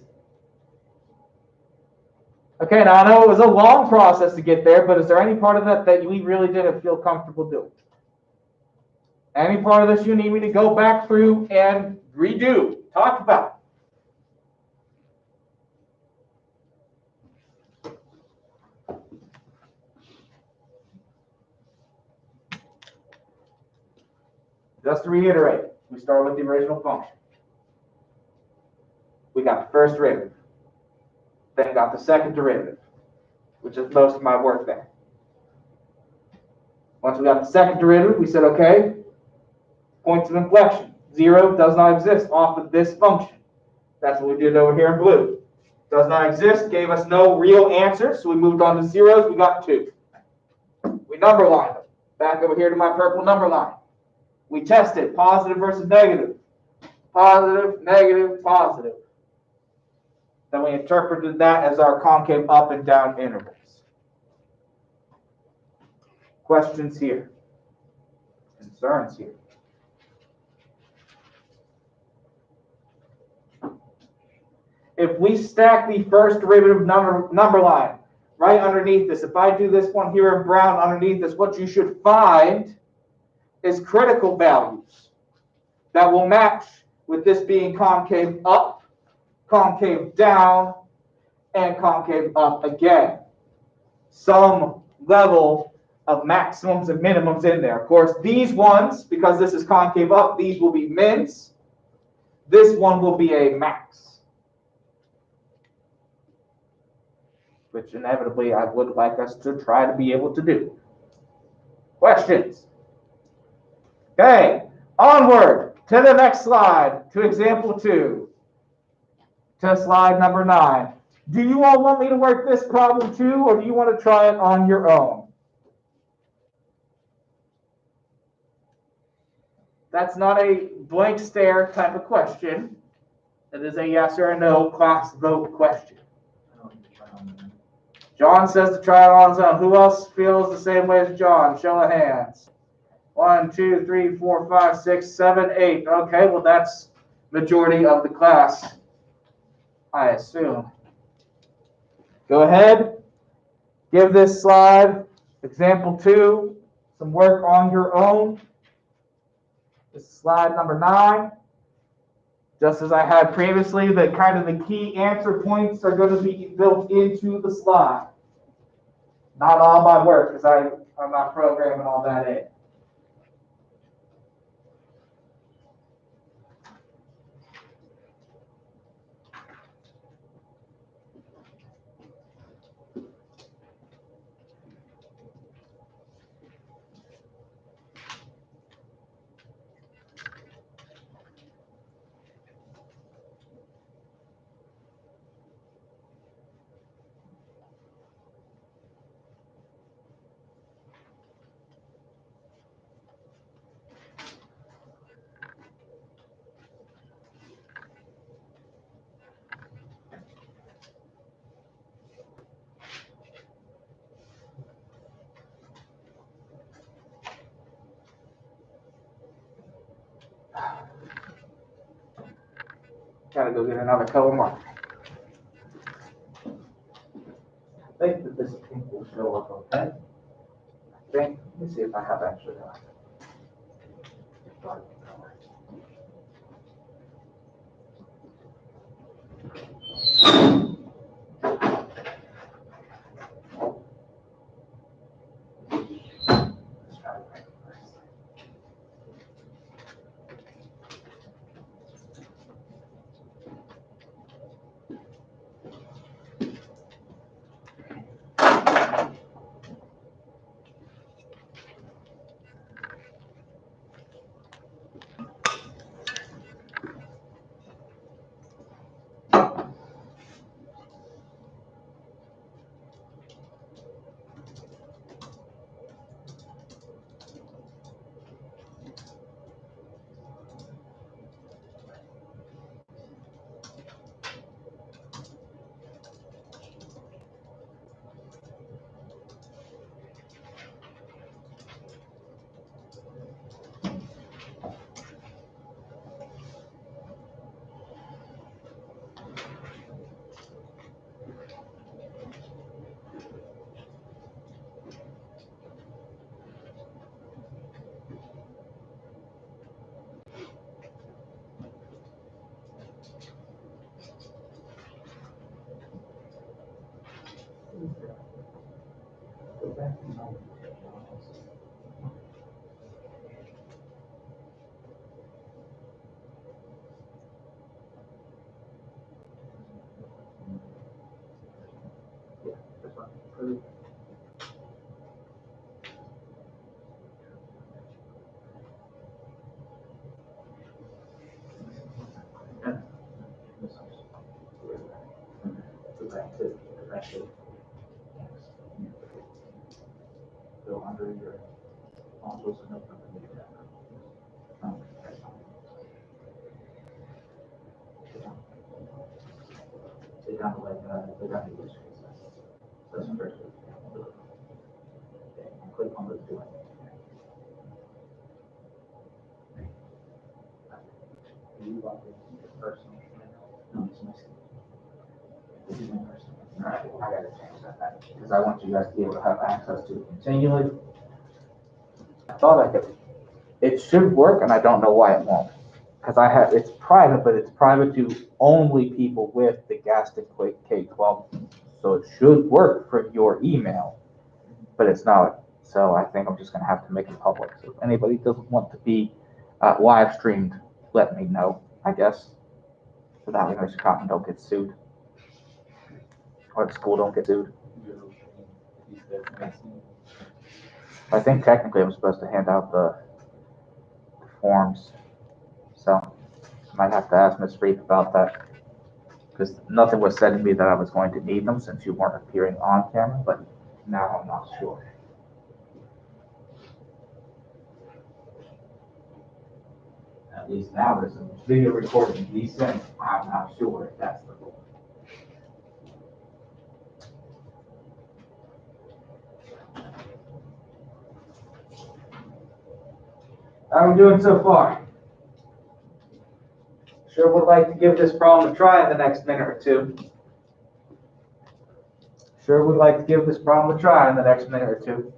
Okay, now I know it was a long process to get there, but is there any part of that that we really didn't feel comfortable doing? Any part of this you need me to go back through and redo, talk about? Just to reiterate, we start with the original function. We got the first derivative, then got the second derivative, which is most of my work there. Once we got the second derivative, we said, okay, points of inflection. 0 does not exist off of this function. That's what we did over here in blue. Does not exist, gave us no real answer, so we moved on to zeros, we got 2. We number lined them. Back over here to my purple number line. We tested positive versus negative. Positive, negative, positive. Then we interpreted that as our concave up and down intervals. Questions here? Concerns here? If we stack the first derivative number line right underneath this, if I do this one here in brown underneath this, what you should find is critical values that will match with this being concave up, concave down, and concave up again. Some level of maximums and minimums in there. Of course, these ones, because this is concave up, these will be mins. This one will be a max, which inevitably I would like us to try to be able to do. Questions? Okay, onward to the next slide, to example 2, to slide number 9. Do you all want me to work this problem too, or do you want to try it on your own? That's not a blank stare type of question. It is a yes or a no class vote question. John says to try it on his own. Who else feels the same way as John? Show of hands. 1, 2, 3, 4, 5, 6, 7, 8. Okay, well that's majority of the class, I assume. Go ahead. Give this slide, example 2, some work on your own. This is slide number 9. Just as I had previously, the kind of the key answer points are going to be built into the slide. Not all my work, because I'm not programming all that in. Gotta go get another color marker. I think that this pink will show up okay. I think. Let me see if I have actually got go under your modules and open the new tab. down to like, click on the issue. That's the first one. Okay, and click on the do it. You want this to be your personal email? No, it's my school. This is my personal. All right, I gotta change that because I want you guys to be able to have access to it continually. I thought I could. It should work, and I don't know why it won't. Because it's private, but it's private to only people with the Gaston K-12. So it should work for your email, but it's not. So I think I'm just gonna have to make it public. So if anybody doesn't want to be live streamed, let me know, I guess. So that way Mr. Cotton don't get sued. Or the school don't get sued. I think technically I'm supposed to hand out the forms. So I might have to ask Ms. Reed about that. Because nothing was said to me that I was going to need them since you weren't appearing on camera, but now I'm not sure. At least now there's a video recording of these things. I'm not sure if that's the rule. How are we doing so far? Sure would like to give this problem a try in the next minute or two. Sure would like to give this problem a try in the next minute or two.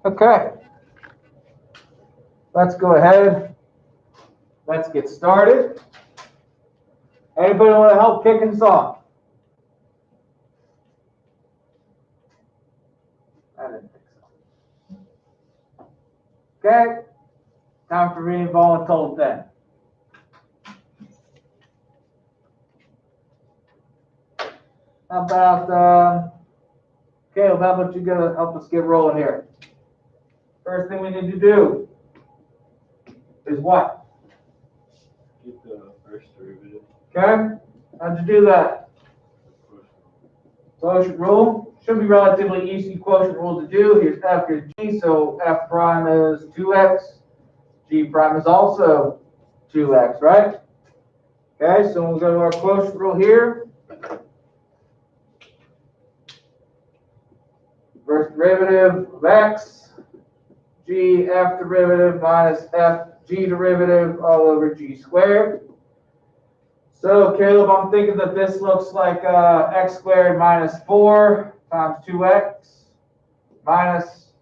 Okay. Let's go ahead. Let's get started. Anybody want to help kick us off? I didn't think so. Okay. Time for reading voluntold then. How about, Caleb, how about you go help us get rolling here? First thing we need to do is what? Get the first derivative. Okay? How'd you do that? Quotient rule. Should be relatively easy quotient rule to do. Here's f, here's g, so f prime is 2x. G prime is also 2x, right? Okay, so we'll go to our quotient rule here. First derivative of x, g f derivative minus f g derivative all over g squared. So Caleb, I'm thinking that this looks like x squared minus 4 times 2x. minus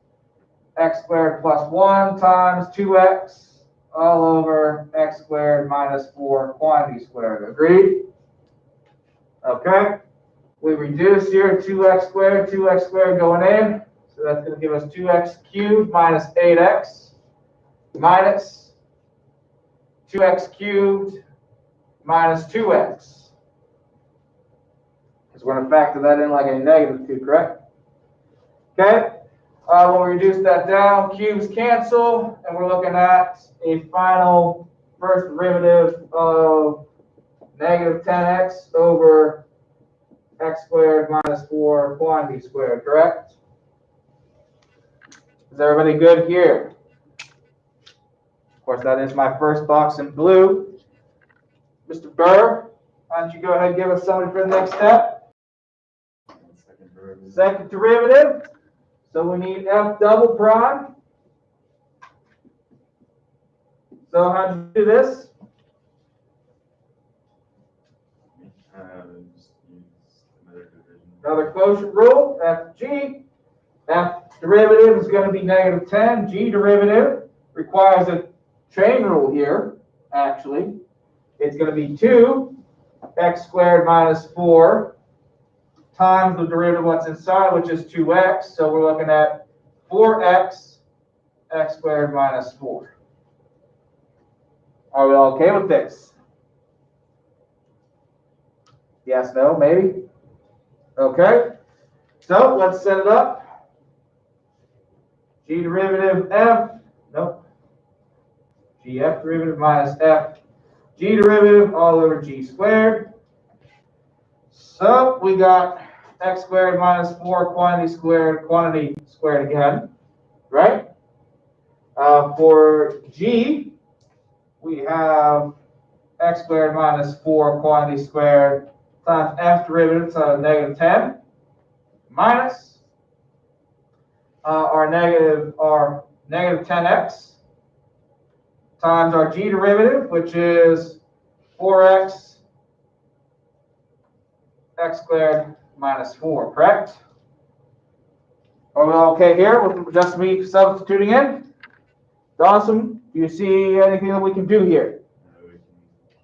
x squared plus 1 times 2x all over x squared minus 4 quantity squared. Agreed? Okay. We reduce here 2x squared going in. So that's going to give us 2x cubed minus 8x minus 2x cubed minus 2x. Because we're going to factor that in like a negative 2, correct? Okay. When we reduce that down, cubes cancel, and we're looking at a final first derivative of negative 10x over x squared minus 4 quantity squared, correct? Is everybody good here? Of course, that is my first box in blue. Mr. Burr, why don't you go ahead and give us something for the next step? Second derivative. So we need f double prime. So how do you do this? Another quotient rule, fg. F derivative is going to be negative 10. G derivative requires a chain rule here, actually. It's going to be 2 x squared minus 4 times the derivative of what's inside, which is 2x. So we're looking at 4x x squared minus 4. Are we all okay with this? Yes, no, maybe? Okay. So let's set it up. G derivative f, nope. Gf derivative minus f. G derivative all over g squared. So we got x squared minus 4 quantity squared again, right? For g, we have x squared minus 4 quantity squared times f derivative, so negative 10, minus our negative 10x times our g derivative, which is 4x x squared minus 4, correct? Are we all okay here with just me substituting in? Dawson, do you see anything that we can do here? We can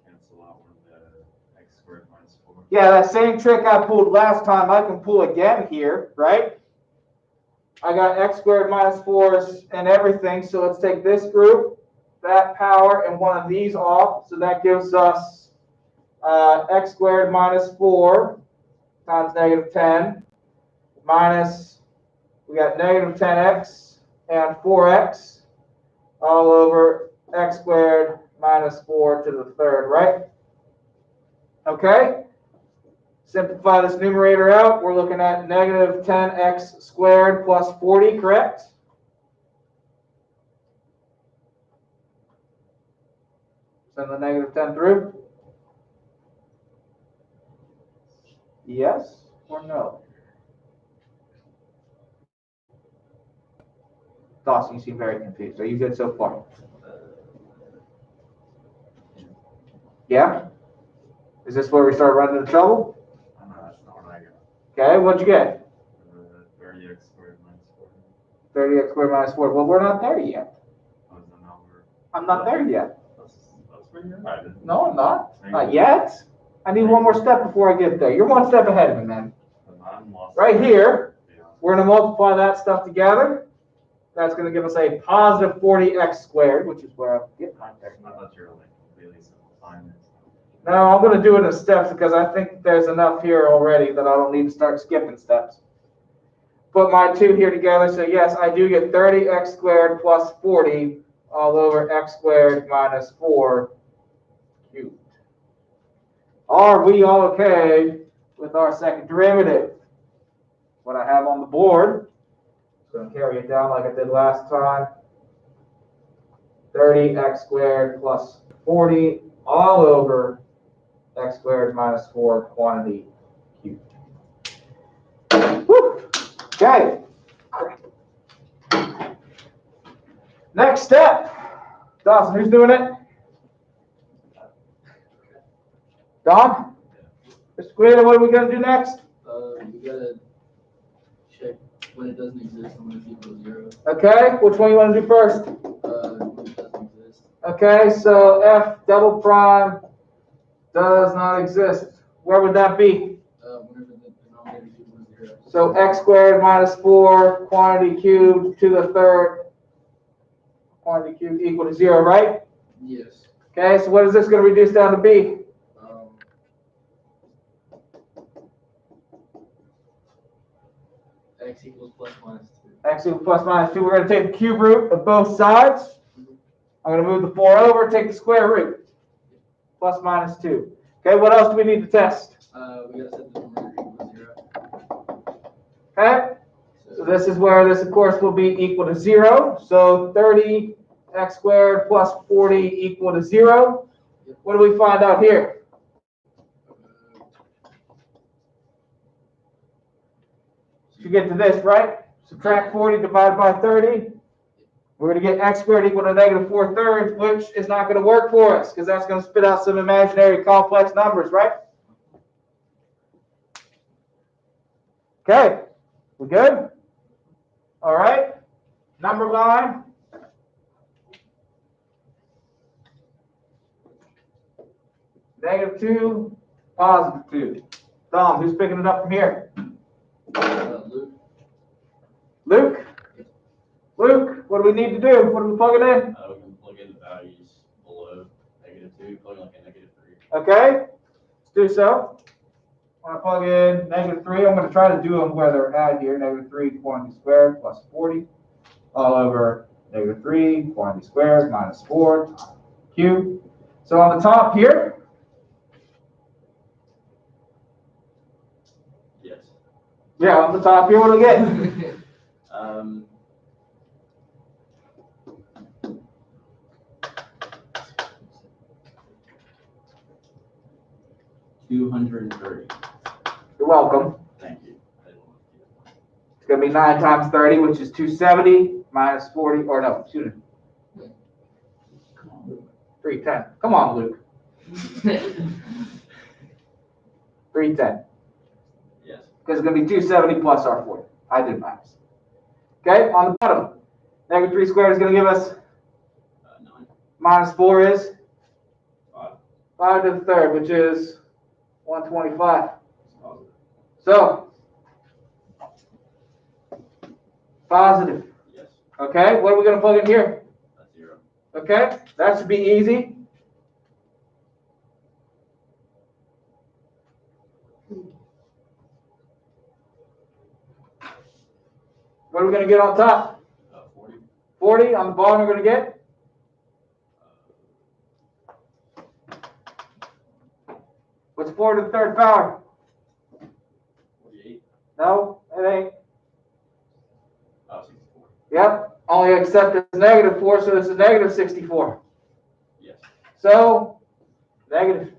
cancel out one of the x squared minus 4. Yeah, that same trick I pulled last time, I can pull again here, right? I got x squared minus 4s and everything, so let's take this group, that power, and one of these off. So that gives us x squared minus 4 times negative 10 minus, we got negative 10x and 4x all over x squared minus 4 to the third, right? Okay? Simplify this numerator out. We're looking at negative 10x squared plus 40, correct? Send the negative 10 through. Yes or no? Dawson, you seem very confused. Are you good so far? Yeah? Is this where we start running into trouble? That's not what I got. Okay, what'd you get? 30x squared minus 4. 30x squared minus 4. Well, we're not there yet. Oh, is that not where? I'm not there yet. That's where you're at. No, I'm not. Not yet. I need one more step before I get there. You're one step ahead of me, man. I'm lost. Right here, Yeah. we're going to multiply that stuff together. That's going to give us a positive 40x squared, which is where I'm getting my there. I thought you were like completely simplifying this. No, I'm going to do it in steps because I think there's enough here already that I don't need to start skipping steps. Put my two here together. So yes, I do get 30x squared plus 40 all over x squared minus 4 cubed. Are we all okay with our second derivative? What I have on the board, I'm going to carry it down like I did last time. 30x squared plus 40 all over x squared minus 4 quantity cubed. Woo! Okay. Next step. Dawson, who's doing it? Don? Mr. Guida, what are we going to do next? We gotta check when it doesn't exist and when it's equal to 0. Okay, which one you want to do first? When it doesn't exist. Okay, so f double prime does not exist. Where would that be? Whenever the denominator is equal to 0. So x squared minus 4 quantity cubed to the third quantity cubed equal to 0, right? Yes. Okay, so what is this going to reduce down to be? X equals plus minus 2. X equals plus minus 2. We're going to take the cube root of both sides. I'm going to move the 4 over, take the square root. Plus minus 2. Okay, what else do we need to test? We got to set the numerator equal to 0. Okay, so this is where this, of course, will be equal to 0. So 30 x squared plus 40 equal to 0. What do we find out here? You get to this, right? Subtract 40 divided by 30. We're going to get x squared equal to negative 4/3, which is not going to work for us because that's going to spit out some imaginary complex numbers, right? Okay, we good? All right, number line. -2, +2. Dom, who's picking it up from here? Luke. Luke? Luke, what do we need to do? What are we plugging in? We can plug in the values below -2, plug in like a -3. Okay, let's do so. I'm going to plug in -3. I'm going to try to do them where they're at here. -3 quantity squared plus 40 all over -3 quantity squared minus 4 cubed. So on the top here, Yes. yeah, on the top here, what do we get? 230. You're welcome. Thank you. It's going to be 9 times 30, which is 270 minus 40, or no, excuse me. 310. Come on, Luke. 310. Yes. Because it's going to be 270 plus our 40. I did minus. Okay, on the bottom, -3 squared is going to give us 9. minus 4 is 5. 5 to the third, which is 125. Positive. So, positive. Yes. Okay, what are we going to plug in here? That's 0. Okay, that should be easy. What are we going to get on top? 40. 40. On the bottom, we're going to get? What's 4 to the third power? 48. No, it ain't. 64. Yep, only except it's -4, so it's a -64. Yes. So, negative.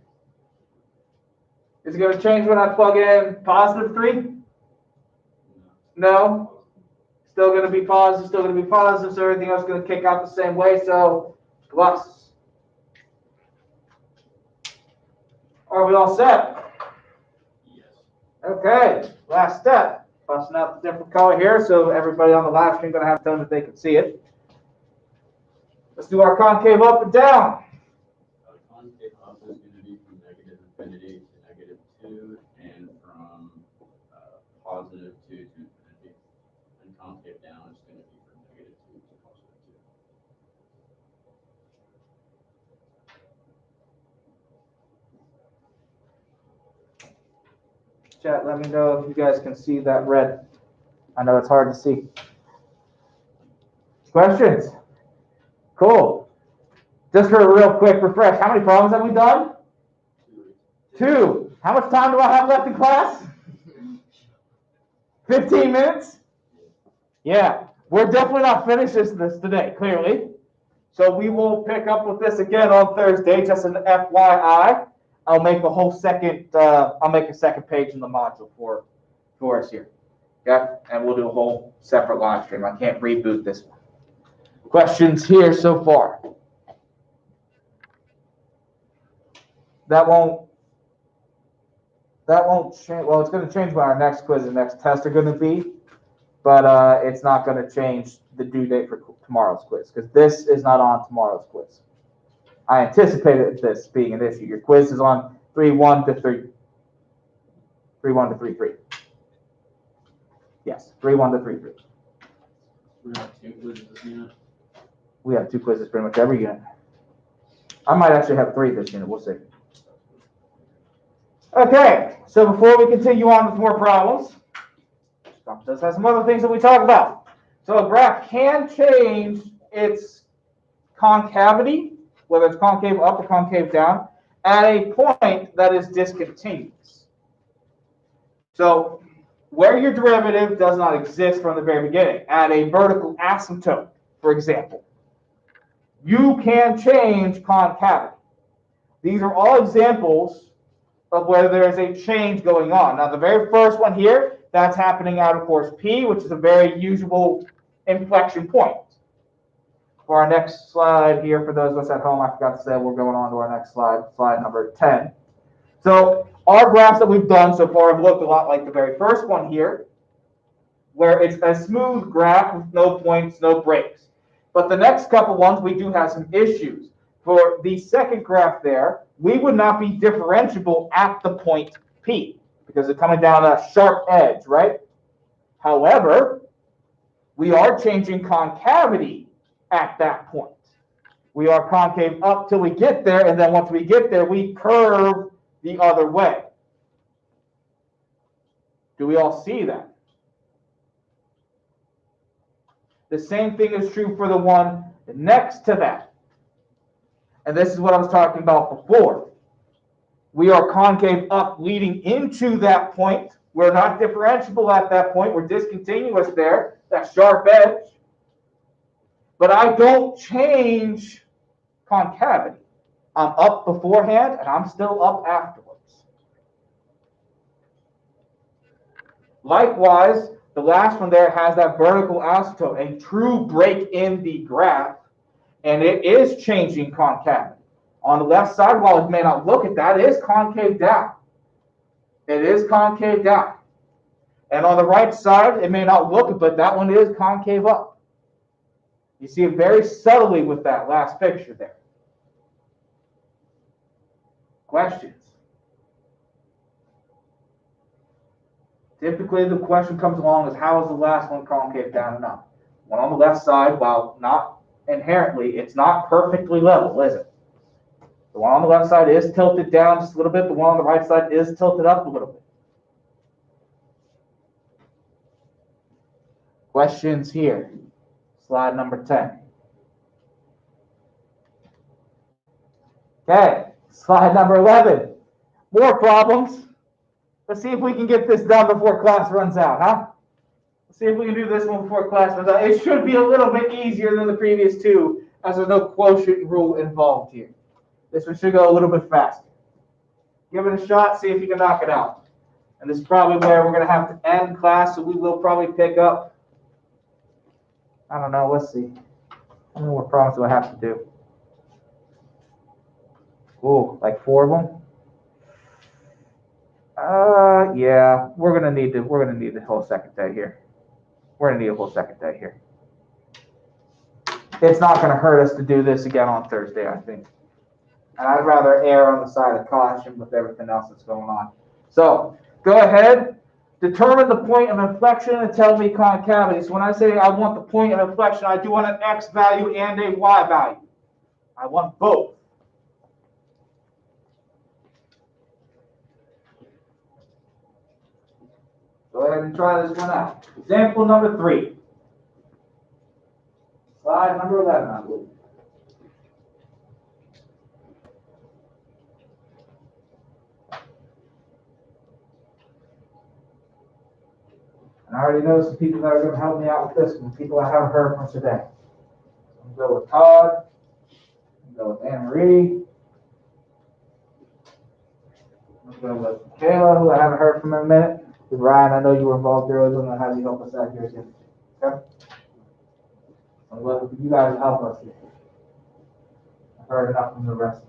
Is it going to change when I plug in +3? No. Still going to be positive, still going to be positive, so everything else is going to kick out the same way, so plus. Are we all set? Yes. Okay, last step. Busting out the different color here, so everybody on the live stream is going to have time that they can see it. Let's do our concave up and down. Concave up is going to be from negative infinity to -2, and from positive 2 to infinity. And concave down is going to be from -2 to +2. Chat, let me know if you guys can see that red. I know it's hard to see. Questions? Cool. Just for a real quick refresh, how many problems have we done? 2. How much time do I have left in class? 15 minutes? Yeah, we're definitely not finished this today, clearly. So we will pick up with this again on Thursday, just an FYI. I'll make a whole second, I'll make a second page in the module for us here. Okay, and we'll do a whole separate live stream. I can't reboot this one. Questions here so far? That won't change. Well, it's going to change when our next quiz and next test are going to be. but it's not going to change the due date for tomorrow's quiz because this is not on tomorrow's quiz. I anticipated this being an issue. Your quiz is on 3-1 to 3-3. Yes, 3-1 to 3-3. We have two quizzes this unit. We have 2 quizzes pretty much every unit. I might actually have 3 this unit. We'll see. Okay, so before we continue on with more problems, Scott does have some other things that we talk about. So a graph can change its concavity, whether it's concave up or concave down, at a point that is discontinuous. So where your derivative does not exist from the very beginning, at a vertical asymptote, for example, you can change concavity. These are all examples of where there is a change going on. Now, the very first one here, that's happening out of course P, which is a very usual inflection point. For our next slide here, for those of us at home, I forgot to say we're going on to our next slide, slide number 10. So our graphs that we've done so far have looked a lot like the very first one here, where it's a smooth graph with no points, no breaks. But the next couple ones, we do have some issues. For the second graph there, we would not be differentiable at the point P because it's coming down that sharp edge, right? However, we are changing concavity at that point. We are concave up till we get there, and then once we get there, we curve the other way. Do we all see that? The same thing is true for the one next to that. And this is what I was talking about before. We are concave up leading into that point. We're not differentiable at that point. We're discontinuous there, that sharp edge. But I don't change concavity. I'm up beforehand, and I'm still up afterwards. Likewise, the last one there has that vertical asymptote, a true break in the graph, and it is changing concavity. On the left side, while it may not look at that, it is concave down. It is concave down. And on the right side, it may not look it, but that one is concave up. You see it very subtly with that last picture there. Questions? Typically, the question comes along as how is the last one concave down and up? One on the left side, while not inherently, it's not perfectly level, is it? The one on the left side is tilted down just a little bit. The one on the right side is tilted up a little bit. Questions here. Slide number 10. Okay, slide number 11. More problems. Let's see if we can get this done before class runs out, huh? Let's see if we can do this one before class runs out. It should be a little bit easier than the previous two, as there's no quotient rule involved here. This one should go a little bit faster. Give it a shot, see if you can knock it out. And this is probably where we're going to have to end class, so we will probably pick up, I don't know, let's see. How many more problems do I have to do? Ooh, like 4 of them? Yeah, we're gonna need the whole second day here. We're gonna need a whole second day here. It's not gonna hurt us to do this again on Thursday, I think. And I'd rather err on the side of caution with everything else that's going on. So go ahead, determine the point of inflection and tell me concavity. So when I say I want the point of inflection, I do want an X value and a Y value. I want both. Go ahead and try this one out. Example number 3. Slide number 11, I believe. And I already know some people that are going to help me out with this one, people I haven't heard from today. I'm going to go with Todd. I'm going to go with Anne Marie. I'm going to go with Kayla, who I haven't heard from in a minute. With Ryan, I know you were involved earlier. I'm going to have you help us out here again. Okay? I'm looking for you guys to help us here. I've heard enough from the rest.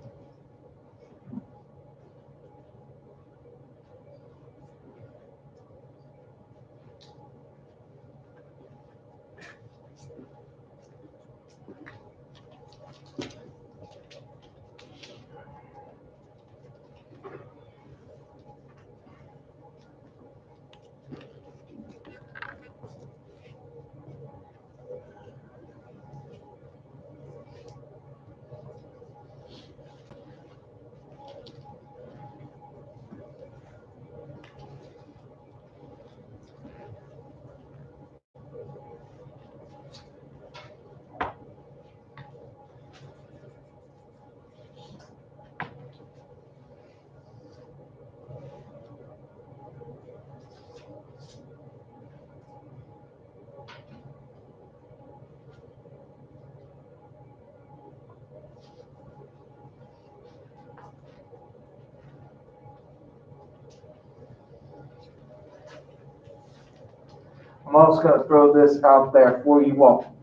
I'm also going to throw this out there for you all.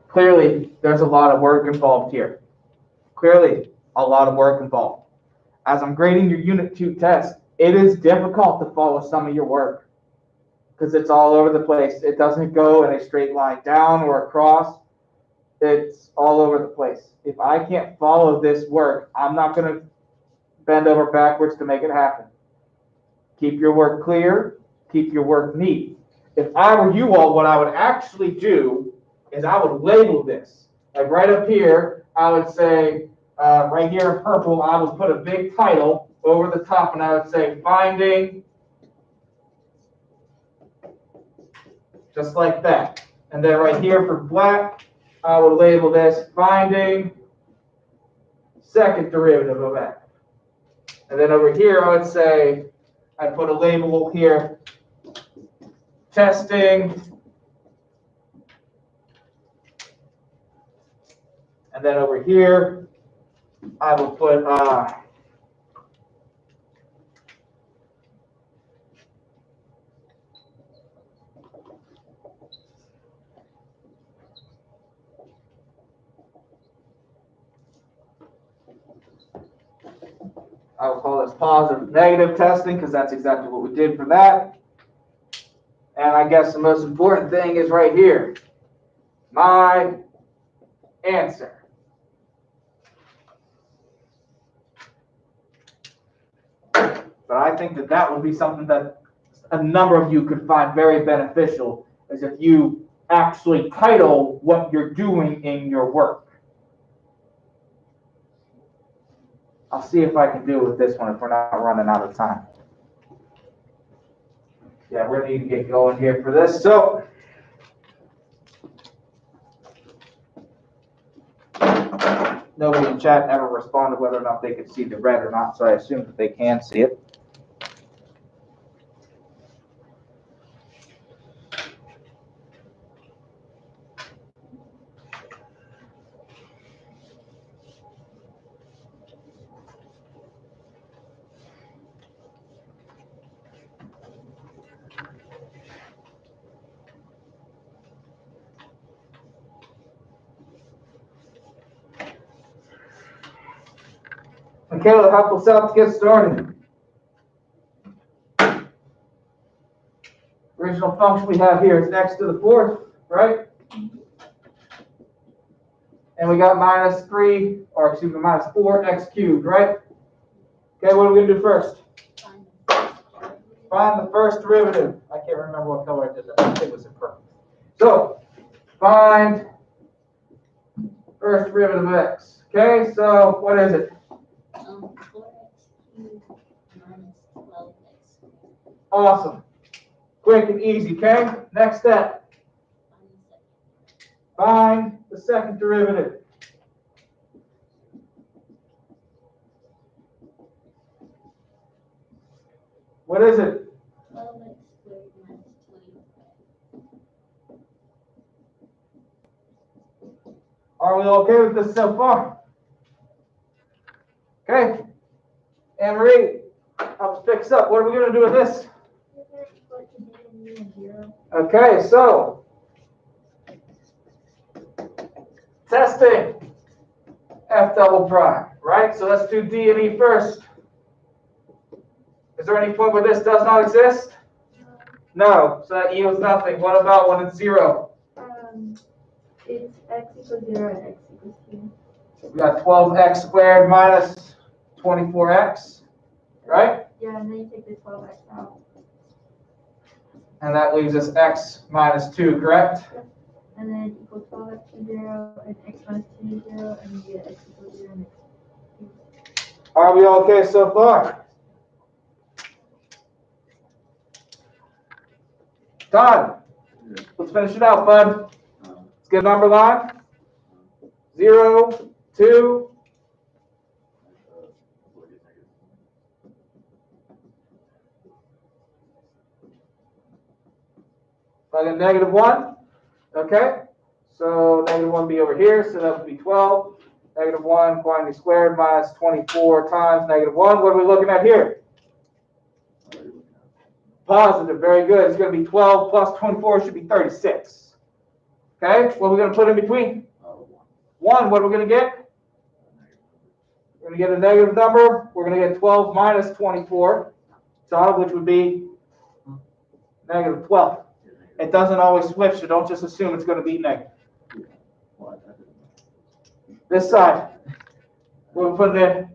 Clearly, there's a lot of work involved here. Clearly, a lot of work involved. As I'm grading your Unit 2 test, it is difficult to follow some of your work because it's all over the place. It doesn't go in a straight line down or across. It's all over the place. If I can't follow this work, I'm not going to bend over backwards to make it happen. Keep your work clear. Keep your work neat. If I were you all, what I would actually do is I would label this. Like right up here, I would say, right here in purple, I would put a big title over the top and I would say, finding, just like that. And then right here for black, I would label this, finding second derivative of f. And then over here, I would say, I'd put a label here, testing, and then over here, I will put I will call this positive negative testing because that's exactly what we did for that. And I guess the most important thing is right here, my answer. But I think that that would be something that a number of you could find very beneficial, is if you actually title what you're doing in your work. I'll see if I can do it with this one if we're not running out of time. Yeah, we're going to need to get going here for this. So, nobody in chat ever responded whether or not they could see the red or not, so I assume that they can see it. Michaela, help us out to get started. Original function we have here is x to the fourth, right? And we got minus 4x cubed, right? Okay, what are we going to do first? Find the first derivative. I can't remember what color I did that. I think it was in purple. So, find first derivative of x. Okay, so what is it? 4x cubed minus 12x. Awesome. Quick and easy, okay? Next step. Find the second derivative. What is it? 12x squared minus 20. Are we okay with this so far? Okay. Anne-Marie, help us fix up. What are we going to do with this? Okay, so testing f double prime, right? So let's do D and E first. Is there any point where this does not exist? No, so that yields nothing. What about when it's 0? It's x equals 0 and x equals 2. We got 12x squared minus 24x, right? Yeah, and then you take the 12x out. And that leaves us x minus 2, correct? And then equals 12x to 0 and x minus 2 is 0, and you get x equals 0 and x. Are we okay so far? Todd, let's finish it out, bud. Let's get a number line. 0, 2. Like a negative 1. Okay. So negative 1 be over here, so that would be 12. Negative 1 quantity squared minus 24 times negative 1. What are we looking at here? Positive, very good. It's gonna be 12 plus 24 should be 36. Okay, what are we gonna put in between? 1, what are we gonna get? We're gonna get a negative number. We're gonna get 12 minus 24, so which would be negative 12. It doesn't always switch, so don't just assume it's gonna be negative. This side, we'll put it in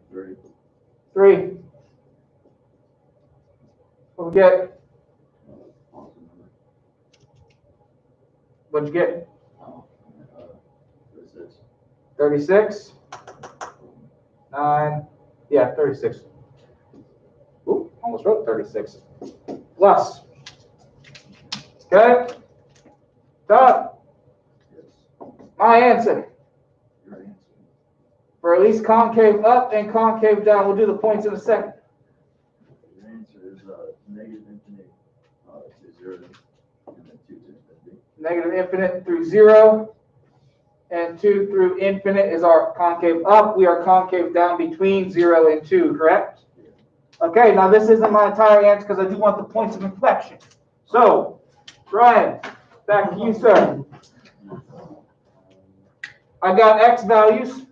3. What we get? What'd you get? 36. 9. Yeah, 36. Ooh, almost wrote 36. Plus. Okay. Done. My answer. For at least concave up and concave down. We'll do the points in a second. Your answer is negative infinite to 0 and then 2 to infinity. Negative infinite through 0 and 2 through infinite is our concave up. We are concave down between 0 and 2, correct? Okay, now this isn't my entire answer because I do want the points of inflection. So, Brian, back to you, sir. I got x values.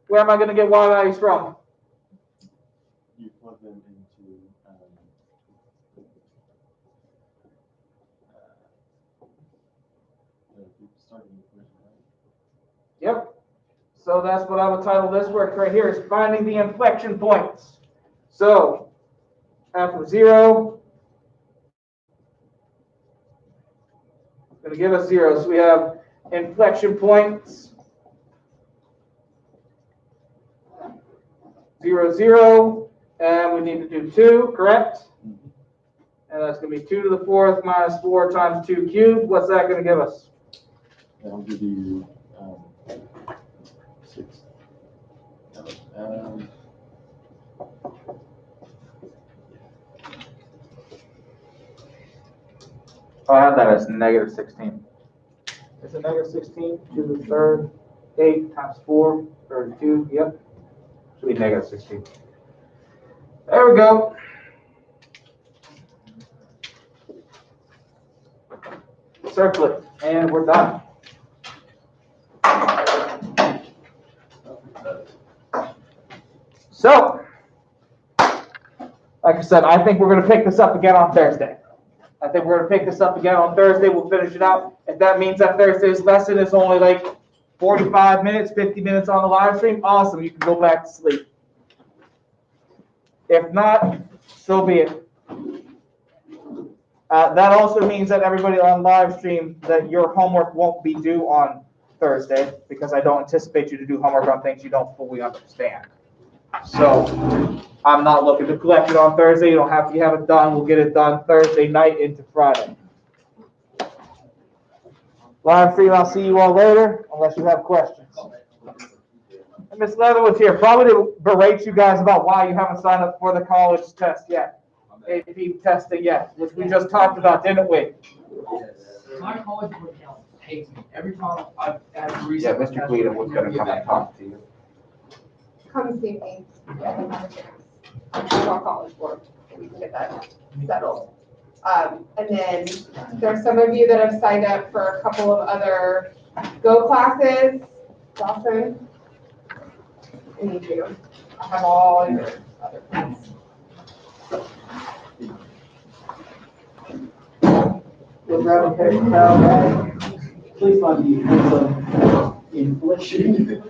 Where am I going to get y values from? You plug them into the starting equation, right? Yep. So that's what I would title this work right here, is finding the inflection points. So, f of 0 is going to give us 0. So we have inflection points 0, 0, and we need to do 2, correct? And that's going to be 2 to the 4th minus 4 times 2 cubed. What's that going to give us? That'll give you 6. I have that as negative 16. It's a negative 16 to the 3rd, 8 times 4, 32, yep. Should be negative 16. There we go. Circle it, and we're done. So, like I said, I think we're going to pick this up again on Thursday. We'll finish it out. If that means that Thursday's lesson is only like 45 minutes, 50 minutes on the live stream, awesome. You can go back to sleep. If not, so be it. That also means that everybody on live stream, that your homework won't be due on Thursday, because I don't anticipate you to do homework on things you don't fully understand. So I'm not looking to collect it on Thursday. You don't have to have it done. We'll get it done Thursday night into Friday. Live stream, I'll see you all later, unless you have questions. And Miss Leatherwood's here, probably to berate you guys about why you haven't signed up for the college test yet. AP testing yet, which we just talked about, didn't we? My college board account hates me. Every time I've had to reset. Yeah, Mr. Cleveland was going to come and talk to you. Come see me. Our college board, we can get that settled. And then there's some of you that have signed up for a couple of other Go classes. Dawson, I need you. I have all your other plans. We'll grab a paper towel. Please let me use some inflation.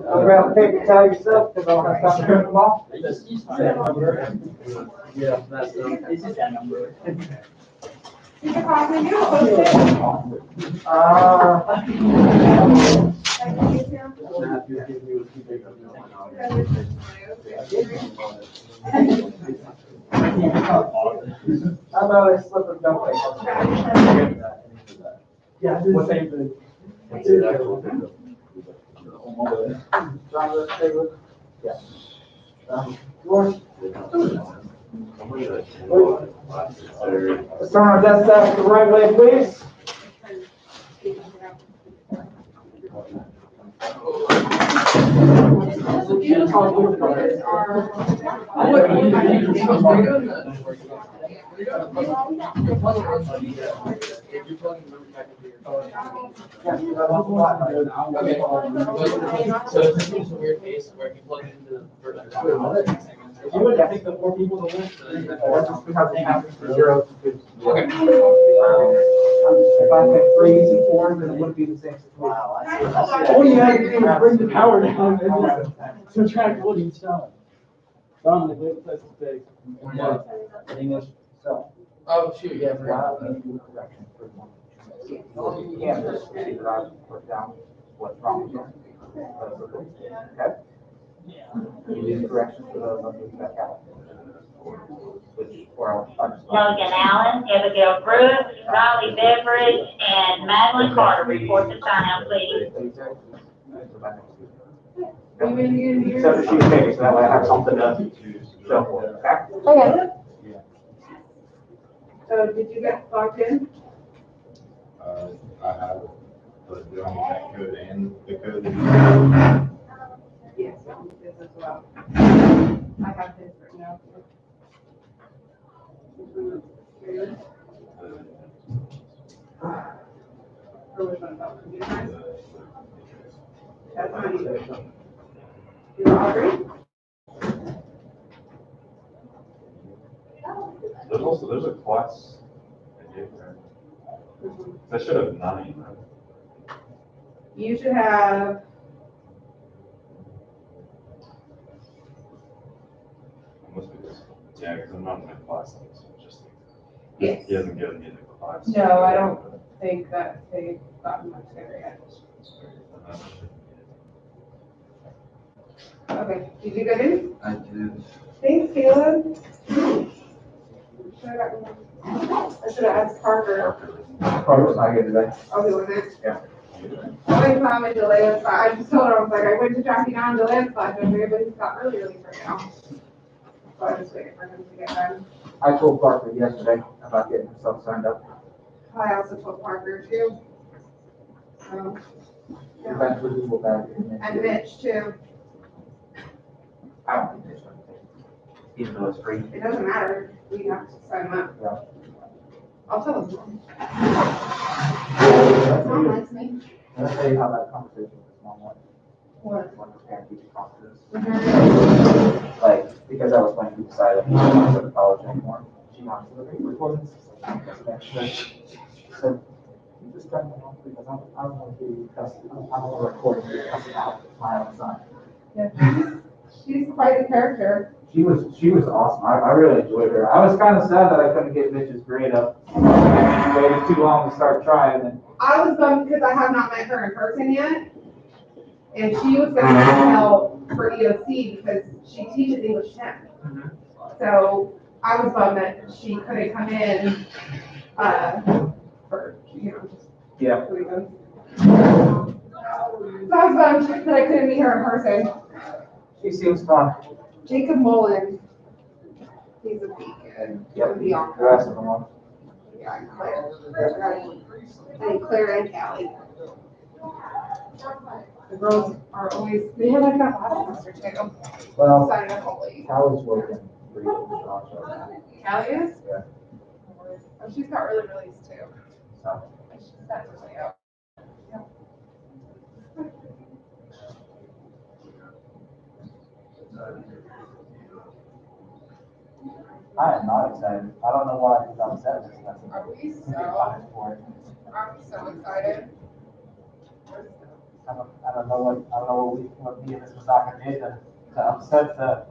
I'll grab a paper towel yourself, because I don't have time to print them off. Yeah, that's that number. You can call me, you post How about I slip a dump it? Yeah, What they do? Yeah. George? Let's turn our desk out the right way, please. So this is a weird case where if you plug it into the first. You would think the more people the worse. That's just because it happens for zeros and twos. Okay. If I had threes and fours, then it wouldn't be the same situation. All you had to do was bring the power down and just subtract what he's telling. Dominic, we have a place to stay. English, so. Oh, shoot, yeah. Wow, you do correction for one. You can't just figure out, put down what's wrong with you. Okay? You do corrections for those on the back out. Which, well, Logan Allen, Abigail Brooks, Riley Beveridge, and Madeline Carter report to sign out, please. Except for sheet of paper, so that way I have something to show for, okay? Okay. So did you get logged in? I have, but do I need that code and the code that Yes, this as well. I have this right now. For which one about computer science? That's not either. You all agree? there's a class. That should have 9. You should have, Must be this. Yeah, because I'm not in my class. So just, yes. he hasn't given me the class. No, I don't think that they've gotten much there yet. Okay, did you get in? I did. Thanks, Caleb. I should have asked Parker. Carter's not here today. I'll be with it. Yeah. I went to him in Delay's class. I just told her, I was like, I went to track you down Delay's class, and everybody's got early right now. So I just waited for him to get done. I told Parker yesterday about getting himself signed up. I also told Parker too. So, yeah. Eventually he will back in. And Mitch too. I don't think there's anything. Even though it's free. It doesn't matter. We have to sign him up. Yeah. I'll tell him. Mom likes me. Let's tell you how that conversation with his mom went. What? When the parent teacher conference. Mhm. Like, because that was when he decided he didn't want to go to college anymore. She wanted to look at recordings. So, you just tell me because I don't want to hear you cuss. I don't want to record you cussing out my own son. Yeah. She's quite a character. She was awesome. I really enjoyed her. I was kind of sad that I couldn't get Mitch's grade up. I waited too long to start trying and. I was bummed because I have not met her in person yet. And she was going to help for EOC because she teaches English 10. So I was bummed that she couldn't come in, for, just. Yeah. reasons. So I was bummed that I couldn't meet her in person. She seems fun. Jacob Mullen, he's a beacon. Yep. The rest of them are. Yeah, and Claire. And Claire and Callie. The girls are always, they had like that last semester too. Well, Signing up all late. Callie's working pretty good jobs right now. Callie is? Yeah. Oh, she's got early release too. So. She's got really out. I am not excited. I don't know why he's upset. Are we so, For it. I'm so excited. I don't know what me and Ms. Masaka did to upset the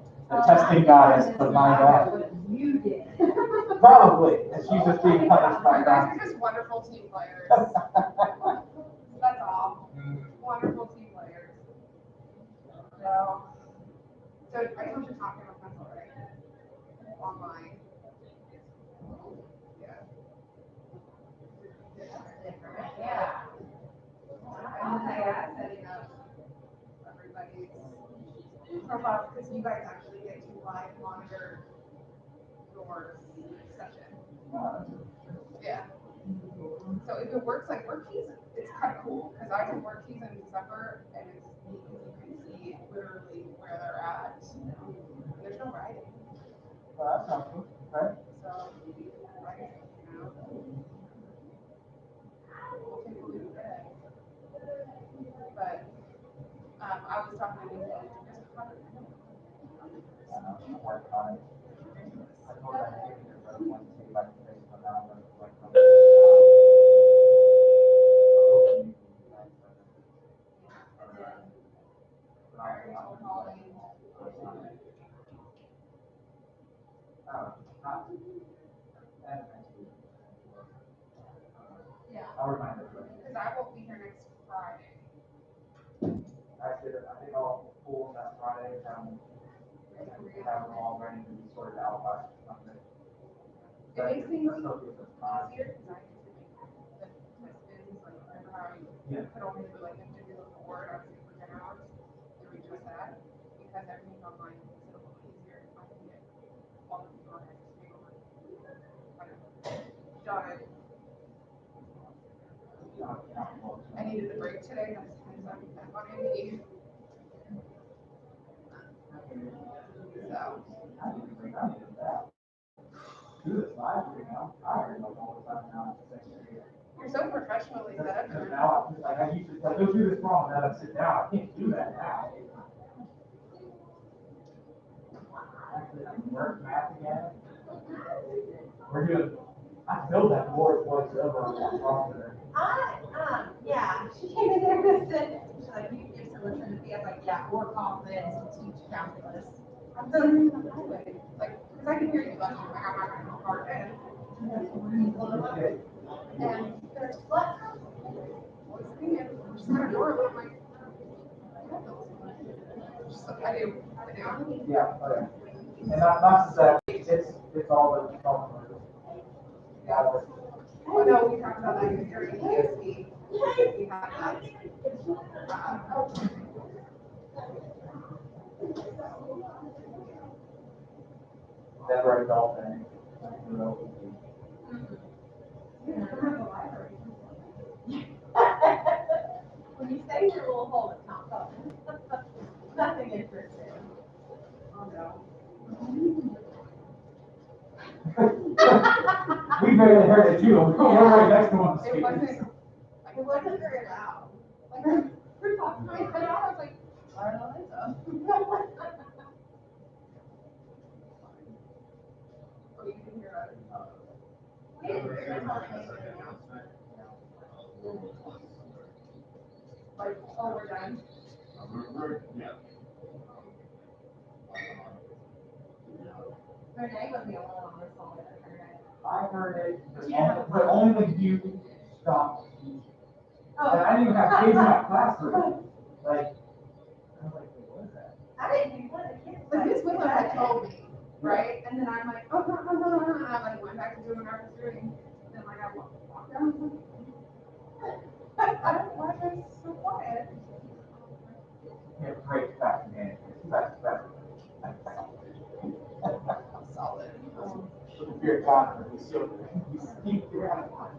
testing goddess, but my God. You did. Probably, and she's just being punished by You God. guys are just wonderful team players. That's all. Wonderful team players. So I know what you're talking about, that's all right. Online. Yeah. Yeah. Setting up everybody's profiles, because you guys actually get to live monitor your session. Yeah. So if it works like work keys, it's kind of cool, because I can work keys in December, and it's That's something, right? So, like, we'll take a look at it. But, I was talking to Nathan, just cover. I'm working on it. I told her I gave it to her, but I want to see if I can fix it now, but like, Yeah. I'll remind her. Because I won't be here next Friday. Actually, I think I'll pull that Friday and have them all ready to be sorted out by Monday. It makes things That's not good for time. easier because I get to make the test bins, like, remember how Yeah. I could only do like a video report, I was here for 10 hours, and we just that, because everything's online, it's a little easier if I can get all of the archives to be over. Done. I needed a break today, that's kind of something what I need. So, Do this live right now. I already know all the time now. you're so professionally set up. Because now, like, I used to, like, go through this wrong, and then I sit down, I can't do that now. Actually, I can work math again. We're doing, I filled that board twice over on that wrong there. Yeah, she came in there and said, she's like, you used to listen to me, I was like, yeah, we're confident to teach calculus. I'm so used to the highway, like, because I can hear you, like, I'm not gonna go hard in. And there's what? Just kind of door, I'm like, I do. Yeah, okay. And not to say, it's all the. Oh, no, we talked about that during ESP. We had that. Never a dolphin. When you say your little hole, it's not fun. Nothing interesting. Oh, no. We barely heard it too, we're right next to one. It wasn't, It wasn't very loud. like, we're talking, I cut out, I was like, I don't know, so. Oh, you can hear us. We didn't hear it on anything. Like, oh, we're done. Yeah. Renee was the only one who saw it. I heard it, but only when you stopped. Oh. And I didn't even have kids in my classroom, like, I was like, what is that? I didn't even want the kids. Like, Miss Whitlow had told me, right? And then I'm like, oh, no, no, no, no, and I like went back to doing what I was doing. And then like I walked down, I don't know why they're so quiet. Yeah, great, fast, man, fast. Solid. If you're gone, you see, you're out of time.